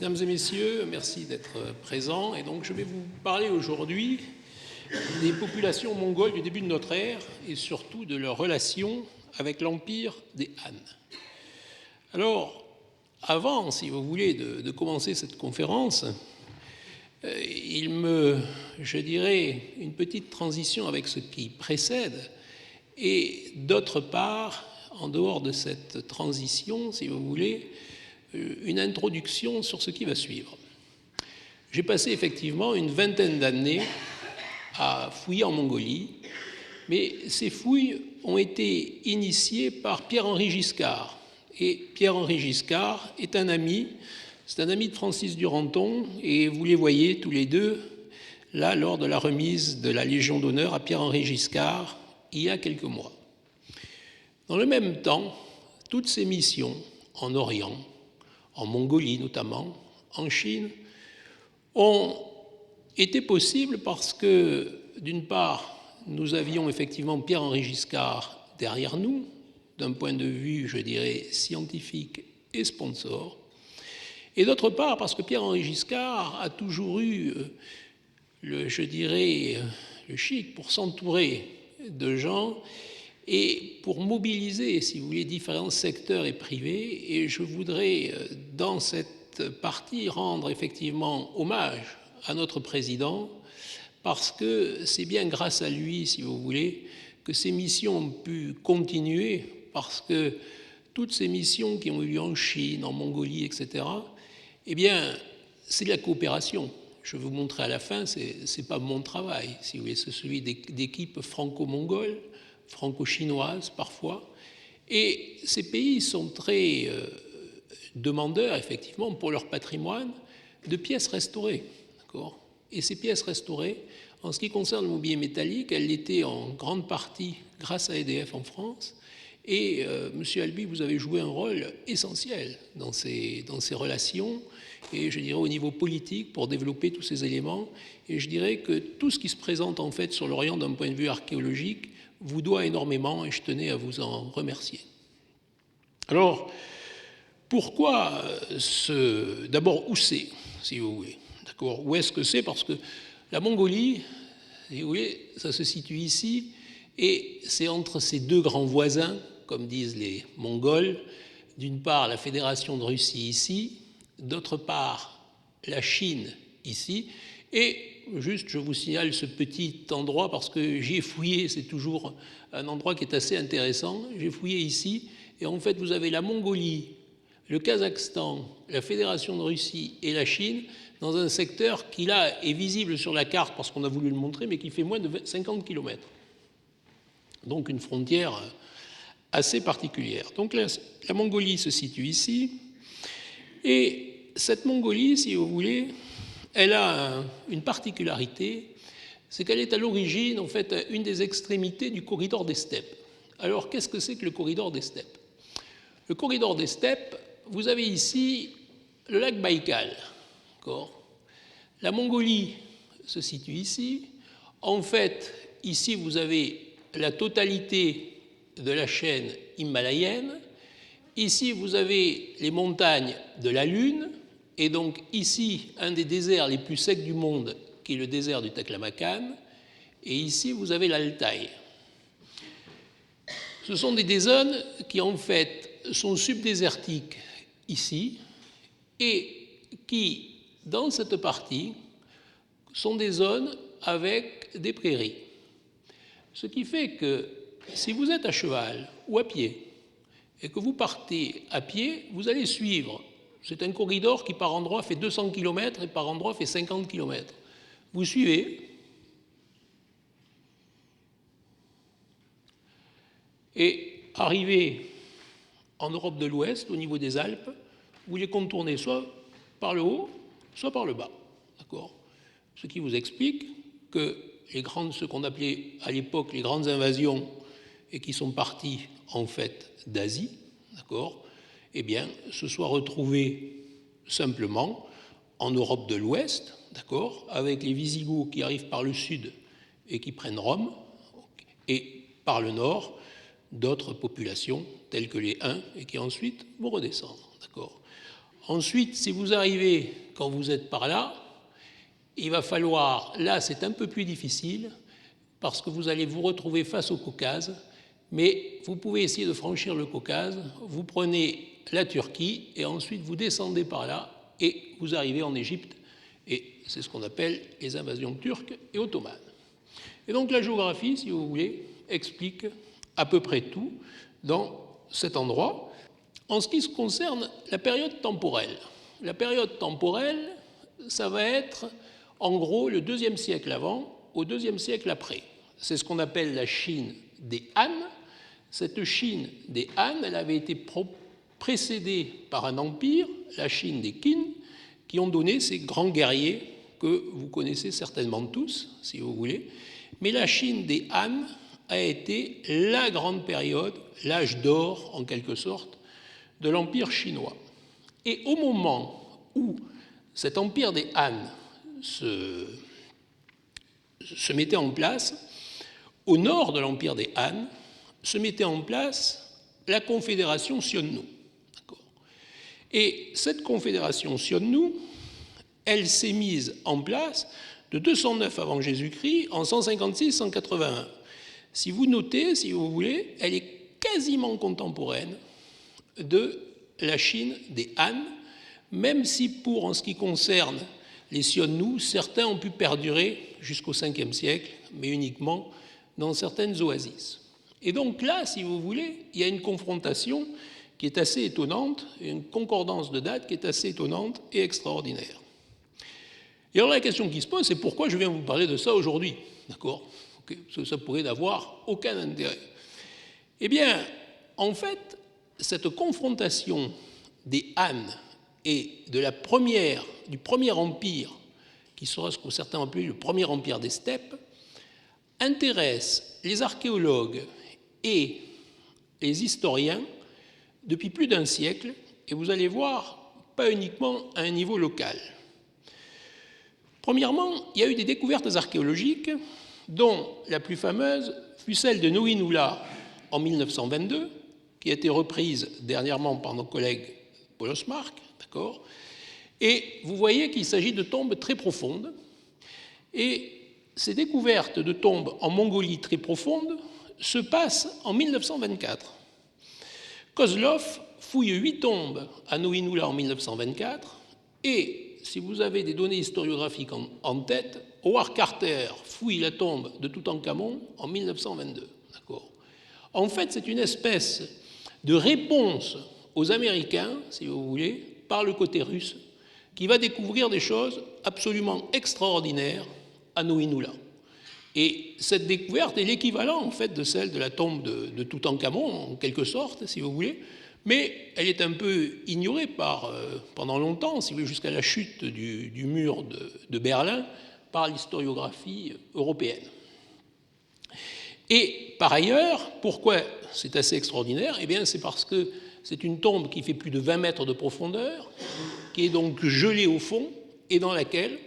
Mesdames et messieurs, merci d'être présents. Et donc, je vais vous parler aujourd'hui des populations mongoles du début de notre ère et surtout de leur relation avec l'empire des Han. Alors, avant, si vous voulez, de commencer cette conférence, je dirais, une petite transition avec ce qui précède et d'autre part, en dehors de cette transition, si vous voulez, une introduction sur ce qui va suivre. J'ai passé effectivement une vingtaine d'années à fouiller en Mongolie, mais ces fouilles ont été initiées par Pierre-Henri Giscard. Et Pierre-Henri Giscard est un ami, c'est un ami de Francis Duranton, et vous les voyez tous les deux là lors de la remise de la Légion d'honneur à Pierre-Henri Giscard il y a quelques mois. Dans le même temps, toutes ces missions en Orient, en Mongolie notamment, en Chine, ont été possibles parce que, d'une part, nous avions effectivement Pierre-Henri Giscard derrière nous, d'un point de vue, je dirais, scientifique et sponsor, et d'autre part parce que Pierre-Henri Giscard a toujours eu, le chic pour s'entourer de gens et pour mobiliser, si vous voulez, différents secteurs et privés. Et je voudrais, dans cette partie, rendre effectivement hommage à notre président, parce que c'est bien grâce à lui, si vous voulez, que ces missions ont pu continuer, parce que toutes ces missions qui ont eu lieu en Chine, en Mongolie, etc., eh bien, c'est de la coopération. Je vais vous montrer à la fin, ce n'est pas mon travail, si vous voulez, c'est celui d'équipes franco-mongoles, franco-chinoises parfois. Et ces pays sont très demandeurs, effectivement, pour leur patrimoine, de pièces restaurées. D'accord ? Et ces pièces restaurées, en ce qui concerne le mobilier métallique, elles l'étaient en grande partie grâce à EDF en France. Et Monsieur Albi, vous avez joué un rôle essentiel dans ces relations, et je dirais au niveau politique, pour développer tous ces éléments. Et je dirais que tout ce qui se présente en fait sur l'Orient d'un point de vue archéologique vous doit énormément, et je tenais à vous en remercier. Alors, pourquoi d'abord, où c'est, si vous voulez, d'accord ? Où est-ce que c'est ? Parce que la Mongolie, si vous voulez, ça se situe ici, et c'est entre ces deux grands voisins, comme disent les Mongols, d'une part la Fédération de Russie ici, d'autre part la Chine ici, et juste je vous signale ce petit endroit parce que j'y ai fouillé, c'est toujours un endroit qui est assez intéressant, j'ai fouillé ici, et en fait vous avez la Mongolie, le Kazakhstan, la Fédération de Russie et la Chine dans un secteur qui là est visible sur la carte parce qu'on a voulu le montrer, mais qui fait moins de 50 km. Donc une frontière assez particulière. Donc la Mongolie se situe ici, et cette Mongolie, si vous voulez, elle a une particularité, c'est qu'elle est à l'origine, en fait, une des extrémités du corridor des steppes. Alors, qu'est-ce que c'est que le corridor des steppes ? Le corridor des steppes, vous avez ici le lac Baïkal. D'accord ? La Mongolie se situe ici. En fait, ici, vous avez la totalité de la chaîne himalayenne. Ici, vous avez les montagnes de la Lune, et donc ici, un des déserts les plus secs du monde, qui est le désert du Taklamakan, et ici, vous avez l'Altaï. Ce sont des zones qui, en fait, sont subdésertiques ici, et qui, dans cette partie, sont des zones avec des prairies. Ce qui fait que, si vous êtes à cheval ou à pied, et que vous partez à pied, vous allez suivre. C'est un corridor qui, par endroit, fait 200 km et par endroit fait 50 km. Vous suivez, et arrivé en Europe de l'Ouest, au niveau des Alpes, vous les contournez soit par le haut, soit par le bas. D'accord ? Ce qui vous explique que ce qu'on appelait à l'époque les grandes invasions, et qui sont parties en fait d'Asie, d'accord, eh bien, se soit retrouvés simplement en Europe de l'Ouest, d'accord, avec les Visigoths qui arrivent par le sud et qui prennent Rome, et par le nord, d'autres populations telles que les Huns, et qui ensuite vont redescendre, d'accord. Ensuite, si vous arrivez quand vous êtes par là, il va falloir, là c'est un peu plus difficile, parce que vous allez vous retrouver face au Caucase, mais vous pouvez essayer de franchir le Caucase, vous prenez la Turquie et ensuite vous descendez par là et vous arrivez en Égypte, et c'est ce qu'on appelle les invasions turques et ottomanes. Et donc la géographie, si vous voulez, explique à peu près tout dans cet endroit. En ce qui se concerne la période temporelle, ça va être en gros le IIe siècle avant au IIe siècle après. C'est ce qu'on appelle la Chine des Han. Cette Chine des Han, elle avait été précédée par un empire, la Chine des Qin, qui ont donné ces grands guerriers que vous connaissez certainement tous, si vous voulez. Mais la Chine des Han a été la grande période, l'âge d'or en quelque sorte, de l'empire chinois. Et au moment où cet empire des Han se mettait en place, au nord de l'empire des Han, se mettait en place la confédération Xiongnu. Et cette confédération Xiongnu, elle s'est mise en place de 209 avant Jésus-Christ en 156-181. Si vous notez, si vous voulez, elle est quasiment contemporaine de la Chine des Han, même si en ce qui concerne les Xiongnu, certains ont pu perdurer jusqu'au 5e siècle, mais uniquement dans certaines oasis. Et donc là, si vous voulez, il y a une confrontation qui est assez étonnante, une concordance de dates qui est assez étonnante et extraordinaire. Et alors la question qui se pose, c'est pourquoi je viens vous parler de ça aujourd'hui, d'accord ? Parce que ça pourrait n'avoir aucun intérêt. Eh bien, en fait, cette confrontation des Han et du premier empire, qui sera ce que certains ont appelé le premier empire des steppes, intéresse les archéologues et les historiens depuis plus d'un siècle, et vous allez voir, pas uniquement à un niveau local. Premièrement, il y a eu des découvertes archéologiques, dont la plus fameuse fut celle de Noïnoula en 1922, qui a été reprise dernièrement par nos collègues Polosmark, d'accord ? Et vous voyez qu'il s'agit de tombes très profondes, et ces découvertes de tombes en Mongolie très profondes se passent en 1924. Kozlov fouille 8 tombes à Noïnoula en 1924, et si vous avez des données historiographiques en tête, Howard Carter fouille la tombe de Toutankhamon en 1922. D'accord ? En fait, c'est une espèce de réponse aux Américains, si vous voulez, par le côté russe, qui va découvrir des choses absolument extraordinaires à Noïnoula. Et cette découverte est l'équivalent, en fait, de celle de la tombe de Toutankhamon, en quelque sorte, si vous voulez, mais elle est un peu ignorée pendant longtemps, si vous voulez, jusqu'à la chute du mur de Berlin, par l'historiographie européenne. Et par ailleurs, pourquoi c'est assez extraordinaire ? Eh bien, c'est parce que c'est une tombe qui fait plus de 20 mètres de profondeur, qui est donc gelée au fond, et dans laquelle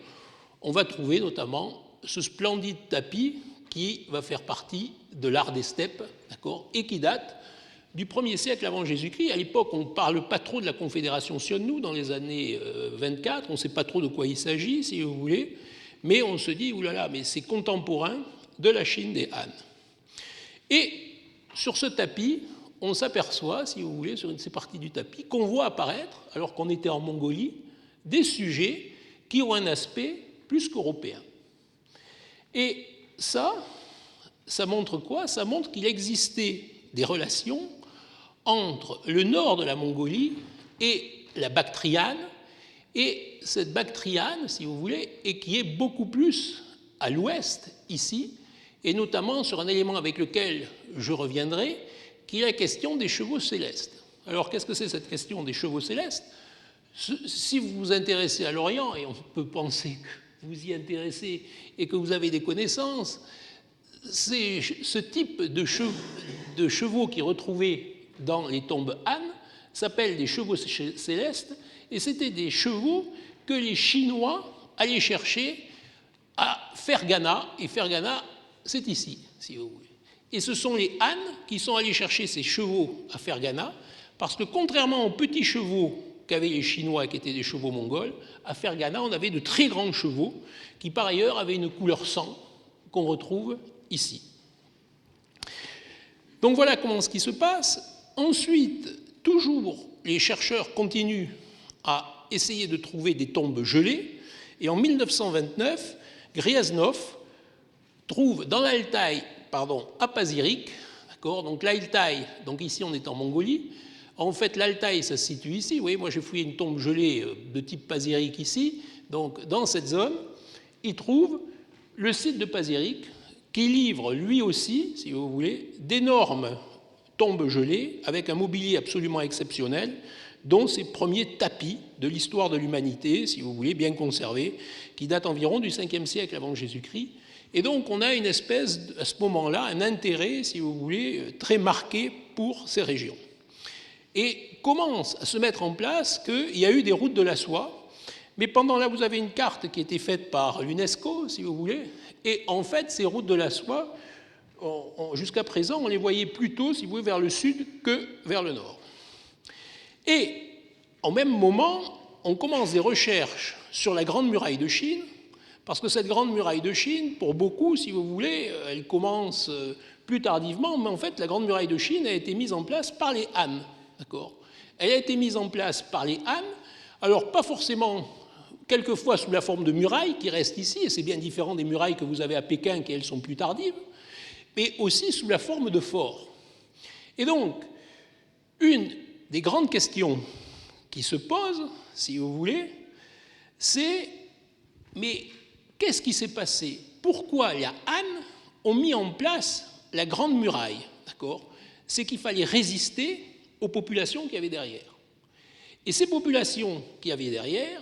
on va trouver notamment ce splendide tapis qui va faire partie de l'art des steppes, d'accord, et qui date du 1er siècle avant Jésus-Christ. À l'époque, on ne parle pas trop de la confédération Xiongnu dans les années 24, on ne sait pas trop de quoi il s'agit, si vous voulez, mais on se dit, oulala, mais c'est contemporain de la Chine des Han. Et sur ce tapis, on s'aperçoit, si vous voulez, sur une de ces parties du tapis, qu'on voit apparaître, alors qu'on était en Mongolie, des sujets qui ont un aspect plus qu'européen. Et ça montre quoi ? Ça montre qu'il existait des relations entre le nord de la Mongolie et la Bactriane, et cette Bactriane, si vous voulez, et qui est beaucoup plus à l'ouest, ici, et notamment sur un élément avec lequel je reviendrai, qui est la question des chevaux célestes. Alors, qu'est-ce que c'est cette question des chevaux célestes ? Si vous vous intéressez à l'Orient, et on peut penser que vous y intéressez et que vous avez des connaissances, c'est ce type de chevaux qui est retrouvé dans les tombes Han s'appelle des chevaux célestes, et c'était des chevaux que les Chinois allaient chercher à Fergana, et Fergana, c'est ici, si vous voulez. Et ce sont les Han qui sont allés chercher ces chevaux à Fergana, parce que contrairement aux petits chevaux qu'avaient les Chinois, qui étaient des chevaux mongols. À Fergana, on avait de très grands chevaux qui, par ailleurs, avaient une couleur sang qu'on retrouve ici. Donc voilà comment ce qui se passe. Ensuite, toujours, les chercheurs continuent à essayer de trouver des tombes gelées. Et en 1929, Gryaznov trouve dans l'Altaï, à Pazyryk, d'accord, donc l'Altaï, donc ici on est en Mongolie. En fait, l'Altaï, ça se situe ici. Vous voyez, moi j'ai fouillé une tombe gelée de type Pazyryk ici. Donc dans cette zone, il trouve le site de Pazyryk qui livre lui aussi, si vous voulez, d'énormes tombes gelées avec un mobilier absolument exceptionnel, dont ces premiers tapis de l'histoire de l'humanité, si vous voulez, bien conservés, qui datent environ du 5e siècle avant Jésus-Christ. Et donc on a une espèce, à ce moment-là, un intérêt, si vous voulez, très marqué pour ces régions. Et commence à se mettre en place qu'il y a eu des routes de la soie, mais pendant là, vous avez une carte qui a été faite par l'UNESCO, si vous voulez, et en fait, ces routes de la soie, jusqu'à présent, on les voyait plutôt, si vous voulez, vers le sud que vers le nord. Et en même moment, on commence des recherches sur la Grande Muraille de Chine, parce que cette Grande Muraille de Chine, pour beaucoup, si vous voulez, elle commence plus tardivement, mais en fait, la Grande Muraille de Chine a été mise en place par les Han. D'accord ? Elle a été mise en place par les Han, alors pas forcément, quelquefois sous la forme de murailles qui restent ici, et c'est bien différent des murailles que vous avez à Pékin, qui elles sont plus tardives, mais aussi sous la forme de forts. Et donc, une des grandes questions qui se posent, si vous voulez, c'est mais qu'est-ce qui s'est passé? Pourquoi les Han ont mis en place la Grande Muraille? D'accord ? C'est qu'il fallait résister aux populations qu'il y avait derrière. Et ces populations qu'il y avait derrière,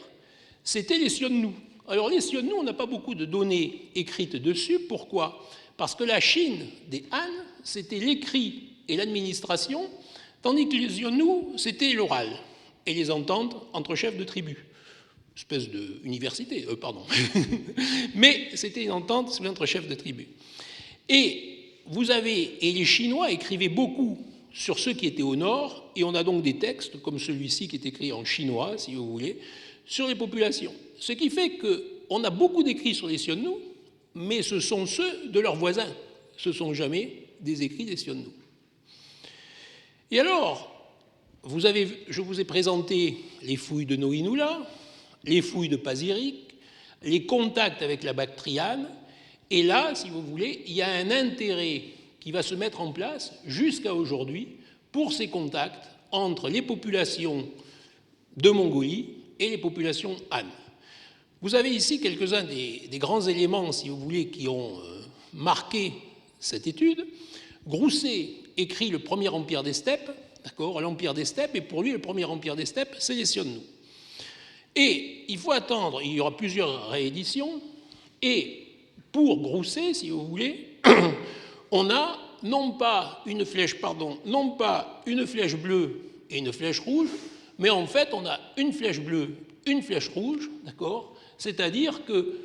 c'était les Xiongnu. Alors les Xiongnu, on n'a pas beaucoup de données écrites dessus. Pourquoi? Parce que la Chine des Han, c'était l'écrit et l'administration, tandis que les Xiongnu, c'était l'oral et les ententes entre chefs de tribus. Espèce d'université, mais c'était une entente entre chefs de tribus. Et les Chinois écrivaient beaucoup sur ceux qui étaient au nord, et on a donc des textes, comme celui-ci qui est écrit en chinois, si vous voulez, sur les populations. Ce qui fait qu'on a beaucoup d'écrits sur les Xiongnu, mais ce sont ceux de leurs voisins. Ce ne sont jamais des écrits des Xiongnu. Et alors, je vous ai présenté les fouilles de Noïnoula, les fouilles de Pazyryk, les contacts avec la Bactriane, et là, si vous voulez, il y a un intérêt qui va se mettre en place jusqu'à aujourd'hui pour ces contacts entre les populations de Mongolie et les populations Han. Vous avez ici quelques-uns des grands éléments, si vous voulez, qui ont marqué cette étude. Grousset écrit le premier empire des steppes, d'accord, l'empire des steppes, et pour lui, le premier empire des steppes, c'est les Xiongnu. Et il faut attendre, il y aura plusieurs rééditions, et pour Grousset, si vous voulez, on a non pas une flèche bleue et une flèche rouge, mais en fait on a une flèche bleue, une flèche rouge, d'accord ? C'est-à-dire que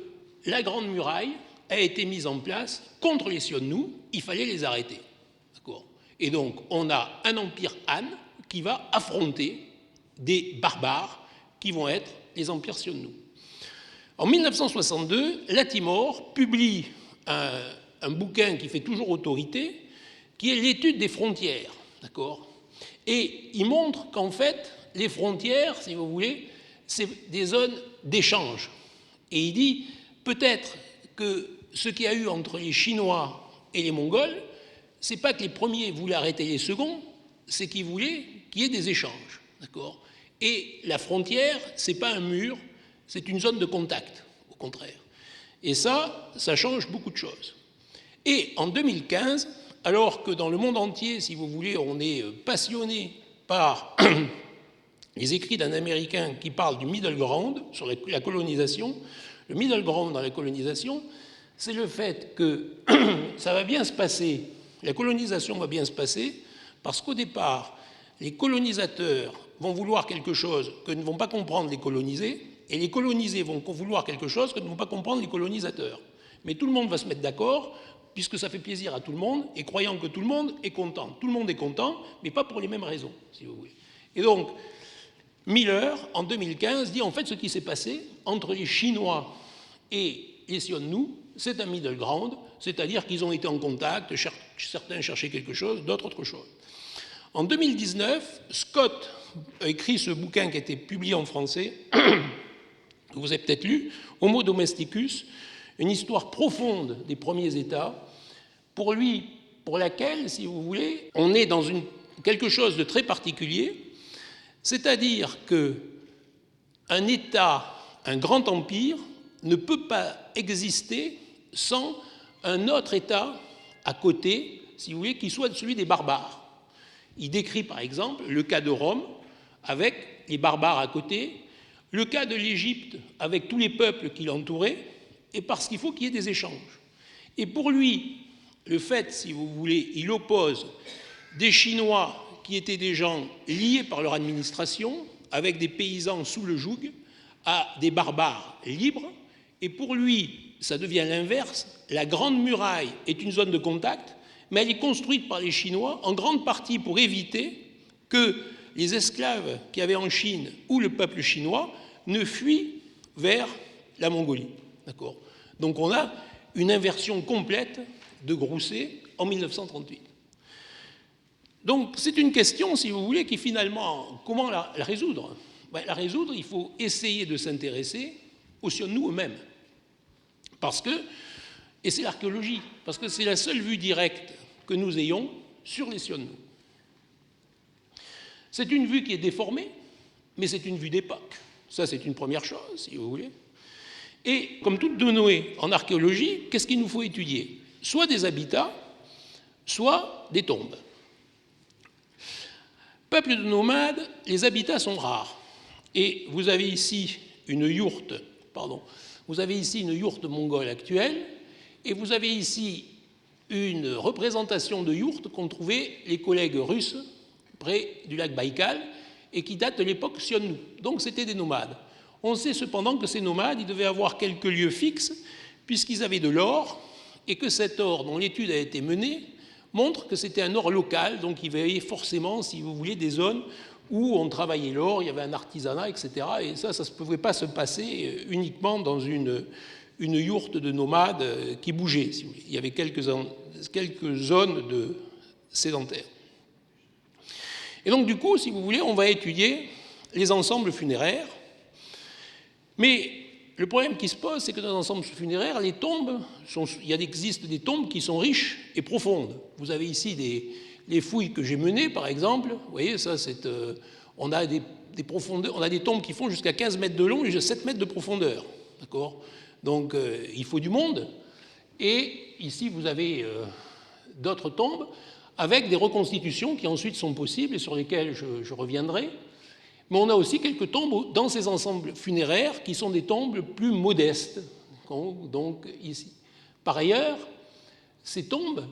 la Grande Muraille a été mise en place contre les Xiongnu, il fallait les arrêter, d'accord ? Et donc on a un empire Han qui va affronter des barbares qui vont être les empires Xiongnu. En 1962, Latimore publie un bouquin qui fait toujours autorité, qui est l'étude des frontières, d'accord ? Et il montre qu'en fait, les frontières, si vous voulez, c'est des zones d'échange. Et il dit, peut-être que ce qu'il y a eu entre les Chinois et les Mongols, c'est pas que les premiers voulaient arrêter les seconds, c'est qu'ils voulaient qu'il y ait des échanges, d'accord ? Et la frontière, c'est pas un mur, c'est une zone de contact, au contraire. Et ça change beaucoup de choses. Et en 2015, alors que dans le monde entier, si vous voulez, on est passionné par les écrits d'un Américain qui parle du middle ground sur la colonisation, le middle ground dans la colonisation, c'est le fait que ça va bien se passer, la colonisation va bien se passer, parce qu'au départ, les colonisateurs vont vouloir quelque chose que ne vont pas comprendre les colonisés, et les colonisés vont vouloir quelque chose que ne vont pas comprendre les colonisateurs. Mais tout le monde va se mettre d'accord, puisque ça fait plaisir à tout le monde, et croyant que tout le monde est content. Tout le monde est content, mais pas pour les mêmes raisons, si vous voulez. Et donc, Miller, en 2015, dit en fait ce qui s'est passé entre les Chinois et les Sionnenou, c'est un middle ground, c'est-à-dire qu'ils ont été en contact, certains cherchaient quelque chose, d'autres autre chose. En 2019, Scott a écrit ce bouquin qui a été publié en français, que vous avez peut-être lu, Homo domesticus, une histoire profonde des premiers États, pour lui, pour laquelle, si vous voulez, on est dans quelque chose de très particulier, c'est-à-dire qu'un État, un grand empire, ne peut pas exister sans un autre État à côté, si vous voulez, qui soit celui des barbares. Il décrit par exemple le cas de Rome, avec les barbares à côté, le cas de l'Égypte, avec tous les peuples qui l'entouraient, et parce qu'il faut qu'il y ait des échanges. Et pour lui, le fait, si vous voulez, il oppose des Chinois qui étaient des gens liés par leur administration, avec des paysans sous le joug, à des barbares libres, et pour lui, ça devient l'inverse, la Grande Muraille est une zone de contact, mais elle est construite par les Chinois en grande partie pour éviter que les esclaves qu'il y avait en Chine ou le peuple chinois ne fuient vers la Mongolie. D'accord ? Donc on a une inversion complète de Grousset en 1938. Donc c'est une question, si vous voulez, qui finalement, comment la résoudre ? La résoudre, il faut essayer de s'intéresser aux Sionnenou eux-mêmes. Parce que, et c'est l'archéologie, parce que c'est la seule vue directe que nous ayons sur les Sionnenou. C'est une vue qui est déformée, mais c'est une vue d'époque. Ça, c'est une première chose, si vous voulez. Et comme toute donnée en archéologie, qu'est-ce qu'il nous faut étudier ? Soit des habitats, soit des tombes. Peuple de nomades, les habitats sont rares. Et vous avez ici une yourte, mongole actuelle, et vous avez ici une représentation de yourte qu'ont trouvé les collègues russes près du lac Baïkal et qui date de l'époque Sionnenou. Donc c'était des nomades. On sait cependant que ces nomades, ils devaient avoir quelques lieux fixes puisqu'ils avaient de l'or et que cet or dont l'étude a été menée montre que c'était un or local, donc il y avait forcément, si vous voulez, des zones où on travaillait l'or, il y avait un artisanat, etc. Et ça ne pouvait pas se passer uniquement dans une yourte de nomades qui bougeait. Si vous voulez. Il y avait quelques zones de sédentaires. Et donc, du coup, si vous voulez, on va étudier les ensembles funéraires. Mais le problème qui se pose, c'est que dans les ensembles funéraires, les tombes, il existe des tombes qui sont riches et profondes. Vous avez ici les fouilles que j'ai menées, par exemple. Vous voyez, ça, on a des profondeurs, on a des tombes qui font jusqu'à 15 mètres de long et jusqu'à 7 mètres de profondeur. D'accord ? Donc, il faut du monde. Et ici, vous avez d'autres tombes avec des reconstitutions qui ensuite sont possibles et sur lesquelles je reviendrai. Mais on a aussi quelques tombes dans ces ensembles funéraires qui sont des tombes plus modestes. Donc, ici. Par ailleurs, ces tombes,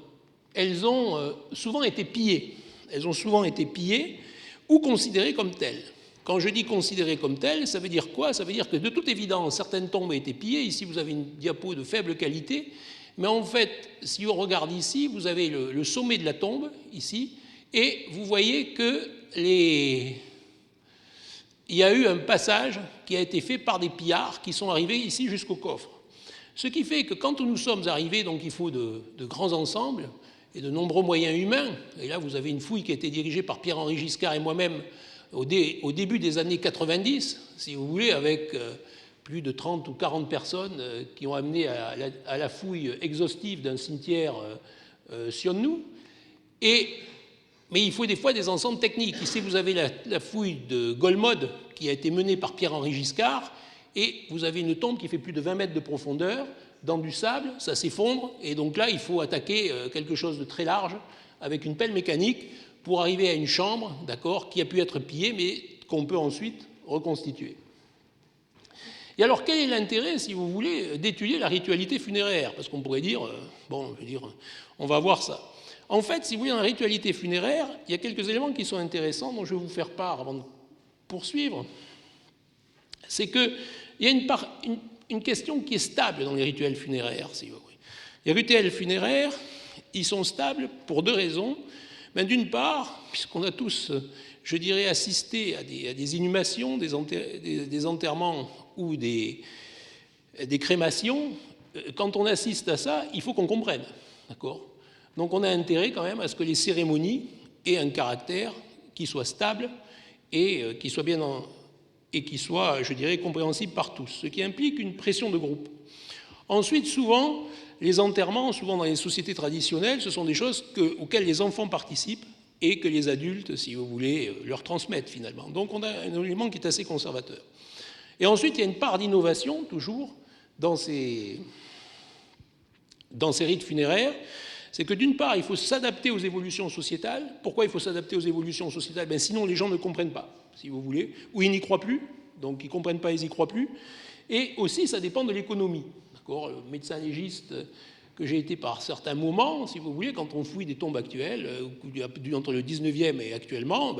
elles ont souvent été pillées. Elles ont souvent été pillées ou considérées comme telles. Quand je dis considérées comme telles, ça veut dire quoi ? Ça veut dire que de toute évidence, certaines tombes ont été pillées. Ici, vous avez une diapo de faible qualité. Mais en fait, si on regarde ici, vous avez le sommet de la tombe, ici, et vous voyez que il y a eu un passage qui a été fait par des pillards qui sont arrivés ici jusqu'au coffre. Ce qui fait que quand nous sommes arrivés, donc il faut de grands ensembles et de nombreux moyens humains, et là vous avez une fouille qui a été dirigée par Pierre-Henri Giscard et moi-même au début des années 90, si vous voulez, avec plus de 30 ou 40 personnes qui ont amené à la fouille exhaustive d'un cimetière Sionnenou. Mais il faut des fois des ensembles techniques. Ici, vous avez la fouille de Golmod qui a été menée par Pierre-Henri Giscard, et vous avez une tombe qui fait plus de 20 mètres de profondeur, dans du sable, ça s'effondre, et donc là, il faut attaquer quelque chose de très large avec une pelle mécanique pour arriver à une chambre, d'accord, qui a pu être pillée, mais qu'on peut ensuite reconstituer. Et alors, quel est l'intérêt, si vous voulez, d'étudier la ritualité funéraire ? Parce qu'on pourrait dire, on va voir ça. En fait, si vous voulez, dans la ritualité funéraire, il y a quelques éléments qui sont intéressants dont je vais vous faire part avant de poursuivre. C'est qu'il y a une question qui est stable dans les rituels funéraires, si vous voulez. Les rituels funéraires, ils sont stables pour deux raisons. D'une part, puisqu'on a tous je dirais, assister à des inhumations, des enterrements ou des crémations, quand on assiste à ça, il faut qu'on comprenne. D'accord ? Donc on a intérêt quand même à ce que les cérémonies aient un caractère qui soit stable et qui soit qui soit, je dirais, compréhensible par tous, ce qui implique une pression de groupe. Ensuite, souvent, les enterrements, souvent dans les sociétés traditionnelles, ce sont des choses auxquelles les enfants participent et que les adultes, si vous voulez, leur transmettent finalement. Donc on a un élément qui est assez conservateur. Et ensuite, il y a une part d'innovation, toujours, dans ces rites funéraires. C'est que d'une part, il faut s'adapter aux évolutions sociétales. Pourquoi il faut s'adapter aux évolutions sociétales ? Sinon, les gens ne comprennent pas, si vous voulez, ou ils n'y croient plus, donc ils ne comprennent pas, ils n'y croient plus. Et aussi, ça dépend de l'économie. D'accord ? Le médecin légiste que j'ai été par certains moments, si vous voulez, quand on fouille des tombes actuelles, entre le 19e et actuellement,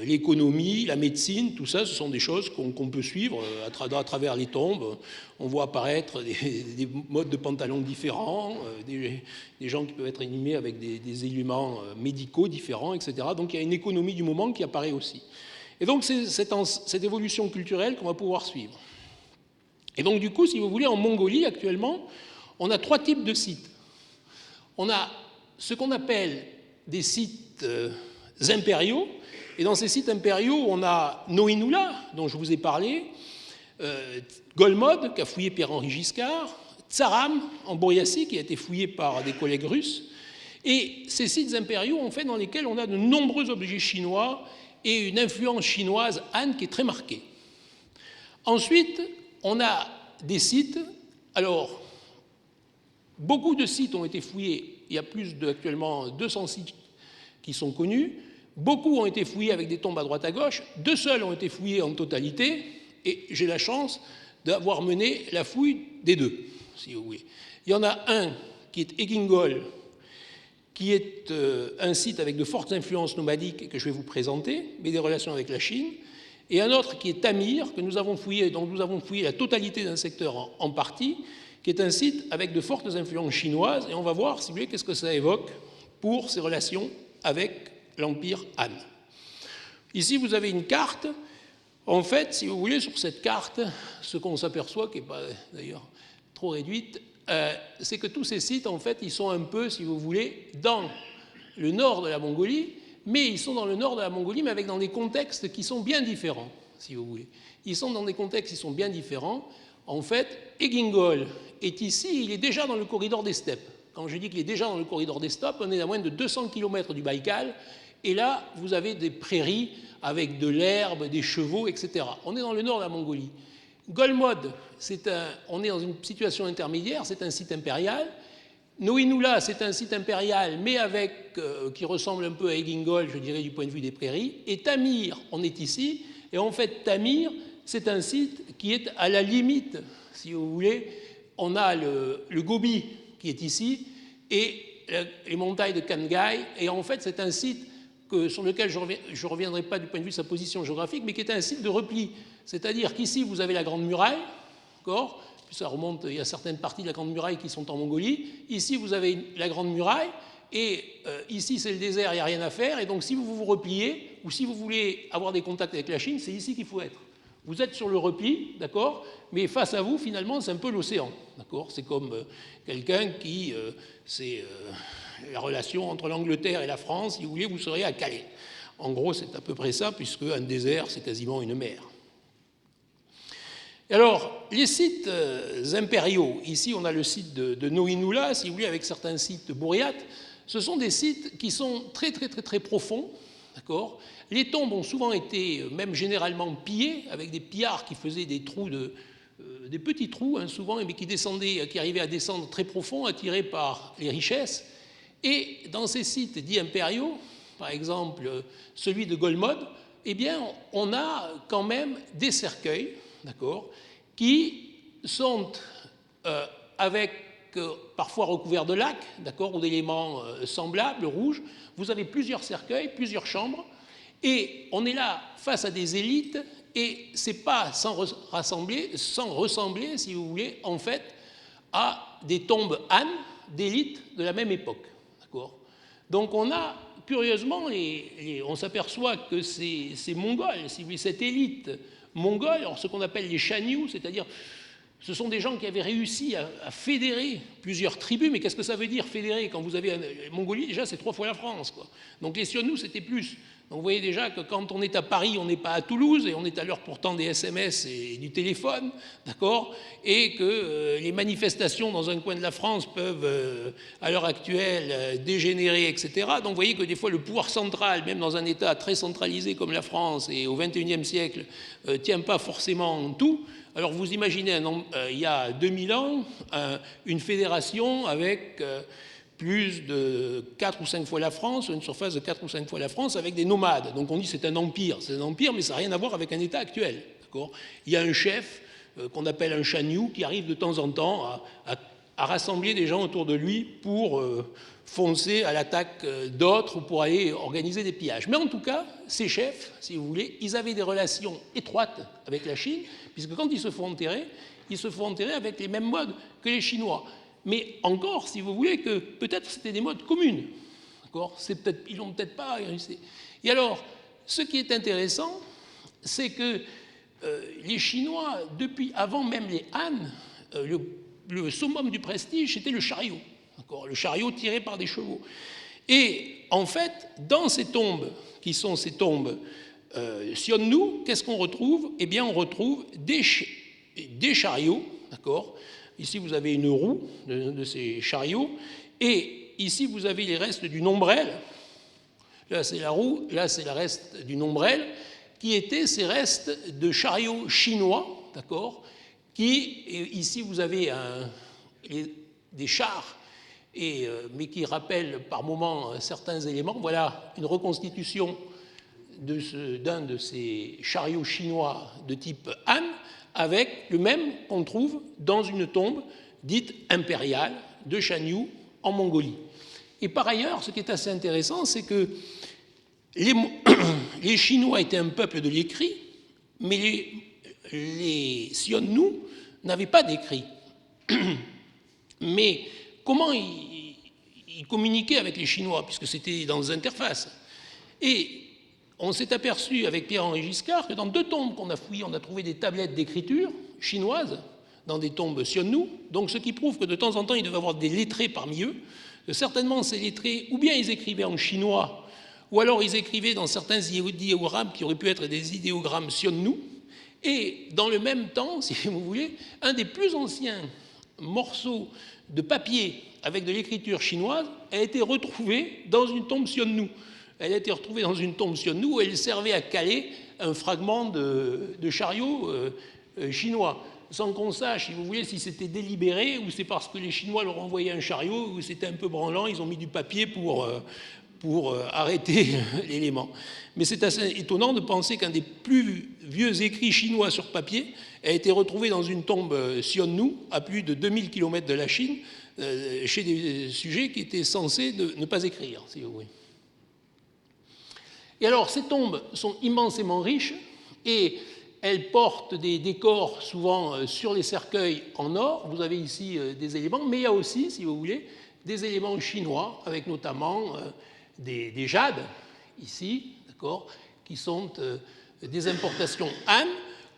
l'économie, la médecine, tout ça, ce sont des choses qu'on peut suivre à travers les tombes. On voit apparaître des modes de pantalons différents, des gens qui peuvent être inhumés avec des éléments médicaux différents, etc. Donc il y a une économie du moment qui apparaît aussi. Et donc c'est cette évolution culturelle qu'on va pouvoir suivre. Et donc du coup, si vous voulez, en Mongolie actuellement, on a 3 types de sites. On a ce qu'on appelle des sites impériaux, et dans ces sites impériaux, on a Noinula, dont je vous ai parlé, Golmod, qu'a fouillé Pierre-Henri Giscard, Tsaram, en Bouriatie, qui a été fouillé par des collègues russes, et ces sites impériaux, en fait, dans lesquels on a de nombreux objets chinois et une influence chinoise Han qui est très marquée. Ensuite, on a des sites, alors, beaucoup de sites ont été fouillés, il y a actuellement 200 sites qui sont connus, beaucoup ont été fouillés avec des tombes à droite à gauche, 2 seuls ont été fouillés en totalité, et j'ai la chance d'avoir mené la fouille des 2, si vous voulez. Il y en a un qui est Egingol, qui est un site avec de fortes influences nomadiques que je vais vous présenter, mais des relations avec la Chine, et un autre qui est Tamir, que nous avons fouillé, dont nous avons fouillé la totalité d'un secteur en partie, qui est un site avec de fortes influences chinoises, et on va voir, si vous voulez, qu'est-ce que ça évoque pour ses relations avec l'Empire Han. Ici, vous avez une carte. En fait, si vous voulez, sur cette carte, ce qu'on s'aperçoit, qui n'est pas d'ailleurs trop réduite, c'est que tous ces sites, en fait, ils sont un peu, si vous voulez, dans le nord de la Mongolie, mais ils sont dans le nord de la Mongolie, mais dans des contextes qui sont bien différents, si vous voulez. Ils sont dans des contextes qui sont bien différents. En fait, Egingol est ici, il est déjà dans le corridor des steppes. Quand je dis qu'il est déjà dans le corridor des steppes, on est à moins de 200 km du Baïkal, et là, vous avez des prairies avec de l'herbe, des chevaux, etc. On est dans le nord de la Mongolie. Golmod, on est dans une situation intermédiaire, c'est un site impérial. Noinula, c'est un site impérial, mais qui ressemble un peu à Egingol, je dirais, du point de vue des prairies. Et Tamir, on est ici, et en fait, Tamir, c'est un site qui est à la limite, si vous voulez. On a le Gobi qui est ici et les montagnes de Khangai. Et en fait, c'est un site sur lequel je ne reviendrai pas du point de vue de sa position géographique, mais qui est un site de repli. C'est-à-dire qu'ici, vous avez la Grande Muraille, d'accord ? Puis ça remonte, il y a certaines parties de la Grande Muraille qui sont en Mongolie. Ici, vous avez la Grande Muraille. Et ici, c'est le désert, il n'y a rien à faire. Et donc, si vous vous repliez, ou si vous voulez avoir des contacts avec la Chine, c'est ici qu'il faut être. Vous êtes sur le repli, d'accord, mais face à vous, finalement, c'est un peu l'océan, d'accord. C'est comme quelqu'un qui, c'est la relation entre l'Angleterre et la France, si vous voulez, vous serez à Calais. En gros, c'est à peu près ça, puisque un désert, c'est quasiment une mer. Alors, les sites impériaux, ici, on a le site de Noinula, si vous voulez, avec certains sites bourriates. Ce sont des sites qui sont très, très, très, très profonds, d'accord. Les tombes ont souvent été, même généralement, pillées, avec des pillards qui faisaient des trous, des petits trous, hein, souvent, mais qui arrivaient à descendre très profond, attirés par les richesses. Et dans ces sites dits impériaux, par exemple celui de Golmod, eh bien, on a quand même des cercueils, d'accord, qui sont parfois recouverts de lacs, d'accord, ou d'éléments semblables, rouges. Vous avez plusieurs cercueils, plusieurs chambres. Et on est là face à des élites, et ce n'est pas sans ressembler, si vous voulez, en fait, à des tombes Han d'élites de la même époque. D'accord ? Donc on a, curieusement, on s'aperçoit que ces Mongols, si vous voulez, cette élite mongole, alors ce qu'on appelle les Shanyu, c'est-à-dire ce sont des gens qui avaient réussi à fédérer plusieurs tribus, mais qu'est-ce que ça veut dire fédérer? Quand vous avez Mongolie, déjà c'est 3 fois la France, quoi. Donc les Sionous, c'était plus. Donc vous voyez déjà que quand on est à Paris, on n'est pas à Toulouse, et on est à l'heure pourtant des SMS et du téléphone, d'accord? Et que les manifestations dans un coin de la France peuvent, à l'heure actuelle, dégénérer, etc. Donc vous voyez que des fois le pouvoir central, même dans un État très centralisé comme la France, et au XXIe siècle, ne tient pas forcément tout. Alors vous imaginez, il y a 2000 ans, une fédération avec plus de 4 ou 5 fois la France, une surface de 4 ou 5 fois la France, avec des nomades. Donc on dit c'est un empire, mais ça n'a rien à voir avec un État actuel. Il y a un chef qu'on appelle un Shanyu qui arrive de temps en temps à rassembler des gens autour de lui pour foncer à l'attaque d'autres ou pour aller organiser des pillages. Mais en tout cas, ces chefs, si vous voulez, ils avaient des relations étroites avec la Chine, puisque quand ils se font enterrer avec les mêmes modes que les Chinois. Mais encore, si vous voulez, que peut-être c'était des modes communes. Ils l'ont peut-être pas réussi. Et alors, ce qui est intéressant, c'est que les Chinois, depuis avant même les Han, le summum du prestige, c'était le chariot. Le chariot tiré par des chevaux. Et en fait, dans ces tombes, qui sont ces tombes Sionnu, qu'est-ce qu'on retrouve? Eh bien, on retrouve des chariots, d'accord? Ici, vous avez une roue de ces chariots, et ici, vous avez les restes d'une ombrelle. Là, c'est la roue, là, c'est le reste d'une ombrelle, qui étaient ces restes de chariots chinois, d'accord? Ici, vous avez des chars, mais qui rappellent par moments certains éléments. Voilà une reconstitution d'un de ces chariots chinois de type Han, avec le même qu'on trouve dans une tombe dite impériale de Shanyu en Mongolie. Et par ailleurs, ce qui est assez intéressant, c'est que les Chinois étaient un peuple de l'écrit, mais les Sionnu n'avaient pas d'écrit. Mais comment ils communiquaient avec les Chinois, puisque c'était dans des interfaces? Et on s'est aperçu avec Pierre-Henri Giscard que dans 2 tombes qu'on a fouillées, on a trouvé des tablettes d'écriture chinoises dans des tombes Sionnu, donc ce qui prouve que de temps en temps, il devait y avoir des lettrés parmi eux. Certainement, ces lettrés, ou bien ils écrivaient en chinois, ou alors ils écrivaient dans certains idéogrammes qui auraient pu être des idéogrammes Sionnu. Et dans le même temps, si vous voulez, un des plus anciens morceaux de papier avec de l'écriture chinoise a été retrouvé dans une tombe Sionnu. Elle a été retrouvée dans une tombe Sionnu où elle servait à caler un fragment de chariot chinois, sans qu'on sache, si vous voulez, si c'était délibéré ou c'est parce que les Chinois leur envoyaient un chariot ou c'était un peu branlant, ils ont mis du papier pour arrêter l'élément. Mais c'est assez étonnant de penser qu'un des plus vieux écrits chinois sur papier a été retrouvé dans une tombe Sionnu à plus de 2000 km de la Chine, chez des sujets qui étaient censés ne pas écrire, si vous voulez. Et alors, ces tombes sont immensément riches et elles portent des décors souvent sur les cercueils en or. Vous avez ici des éléments, mais il y a aussi, si vous voulez, des éléments chinois, avec notamment des jades, ici, d'accord, qui sont des importations Han,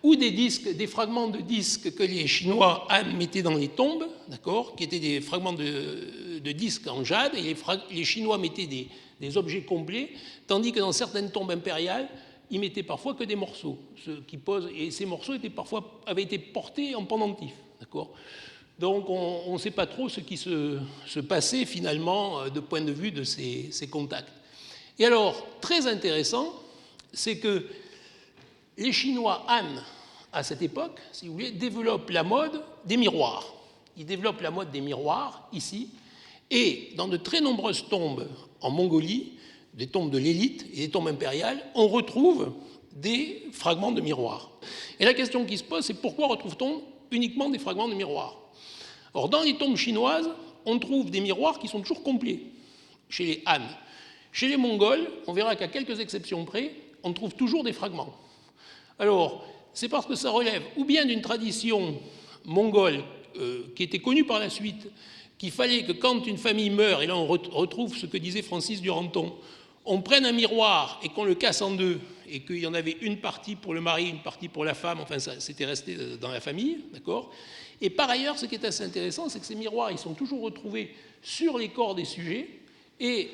ou des disques, des fragments de disques que les Chinois Han mettaient dans les tombes, d'accord, qui étaient des fragments de disques en jade, et les Chinois mettaient des objets complets, tandis que dans certaines tombes impériales, ils mettaient parfois que des morceaux, et ces morceaux avaient été portés en pendentif, d'accord. Donc on ne sait pas trop ce qui se passait finalement de point de vue de ces contacts. Et alors, très intéressant, c'est que les Chinois Han, à cette époque, si vous voulez, développent la mode des miroirs. Ils développent la mode des miroirs, ici, et dans de très nombreuses tombes en Mongolie, des tombes de l'élite et des tombes impériales, on retrouve des fragments de miroirs. Et la question qui se pose, c'est pourquoi retrouve-t-on uniquement des fragments de miroirs? Or, dans les tombes chinoises, on trouve des miroirs qui sont toujours complets, chez les Han. Chez les Mongols, on verra qu'à quelques exceptions près, on trouve toujours des fragments. Alors, c'est parce que ça relève ou bien d'une tradition mongole qui était connue par la suite, qu'il fallait que quand une famille meurt, et là on retrouve ce que disait Francis Duranton, on prenne un miroir et qu'on le casse en deux, et qu'il y en avait une partie pour le mari, une partie pour la femme, enfin ça c'était resté dans la famille, d'accord. Et par ailleurs, ce qui est assez intéressant, c'est que ces miroirs, ils sont toujours retrouvés sur les corps des sujets, et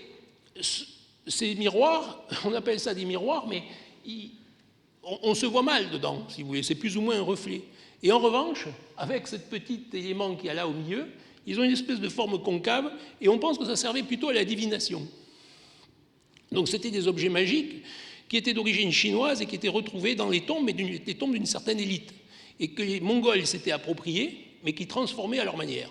ces miroirs, on appelle ça des miroirs, mais on se voit mal dedans, si vous voulez, c'est plus ou moins un reflet. Et en revanche, avec ce petit élément qu'il y a là au milieu, ils ont une espèce de forme concave, et on pense que ça servait plutôt à la divination. Donc c'était des objets magiques qui étaient d'origine chinoise et qui étaient retrouvés dans les tombes, mais des tombes d'une certaine élite, et que les Mongols s'étaient appropriés, mais qui transformaient à leur manière.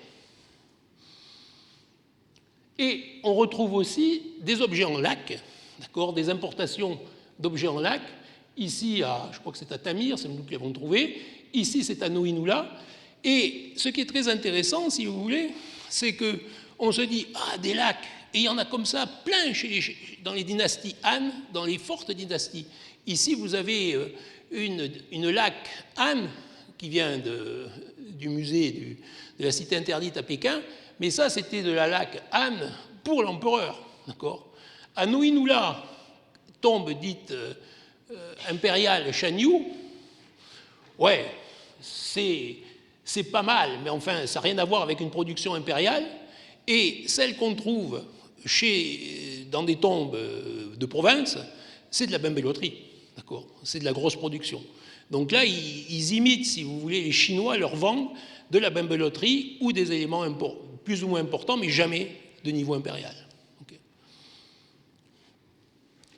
Et on retrouve aussi des objets en lac, d'accord, des importations d'objets en lac. Ici, je crois que c'est à Tamir, c'est nous qui l'avons trouvé. Ici, c'est à Noinula. Et ce qui est très intéressant, si vous voulez, c'est qu'on se dit, ah, des lacs, et il y en a comme ça plein dans les dynasties Han, dans les fortes dynasties. Ici, vous avez une lac Han qui vient du musée de la Cité interdite à Pékin, mais ça, c'était de la lac Han pour l'empereur, d'accord. À Noinula, tombe dite impériale Shanyu, ouais, c'est pas mal, mais enfin, ça n'a rien à voir avec une production impériale. Et celle qu'on trouve dans des tombes de province, c'est de la bimbeloterie, d'accord, c'est de la grosse production. Donc là, ils imitent, si vous voulez, les Chinois leur vendent de la bimbeloterie ou des éléments plus ou moins importants, mais jamais de niveau impérial. Okay.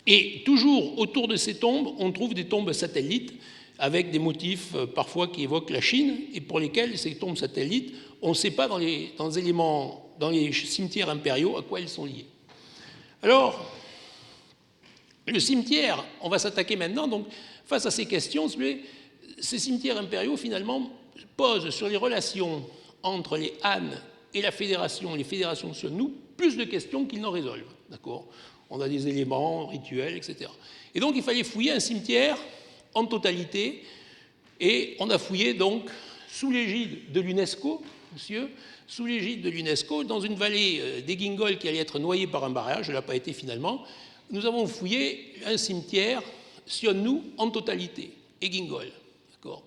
Et toujours autour de ces tombes, on trouve des tombes satellites avec des motifs parfois qui évoquent la Chine et pour lesquels ces tombes satellites, on ne sait pas dans les cimetières impériaux à quoi elles sont liées. Alors, le cimetière, on va s'attaquer maintenant, donc face à ces questions, ces cimetières impériaux finalement posent sur les relations entre les Han et les fédérations Xiongnu plus de questions qu'ils n'en résolvent. D'accord ? On a des éléments rituels, etc. Et donc il fallait fouiller un cimetière en totalité, et on a fouillé donc sous l'égide de l'UNESCO, sous l'égide de l'UNESCO, dans une vallée des Guingols qui allait être noyée par un barrage, elle n'a pas été finalement. Nous avons fouillé un cimetière Xiongnu en totalité, Egingol, d'accord.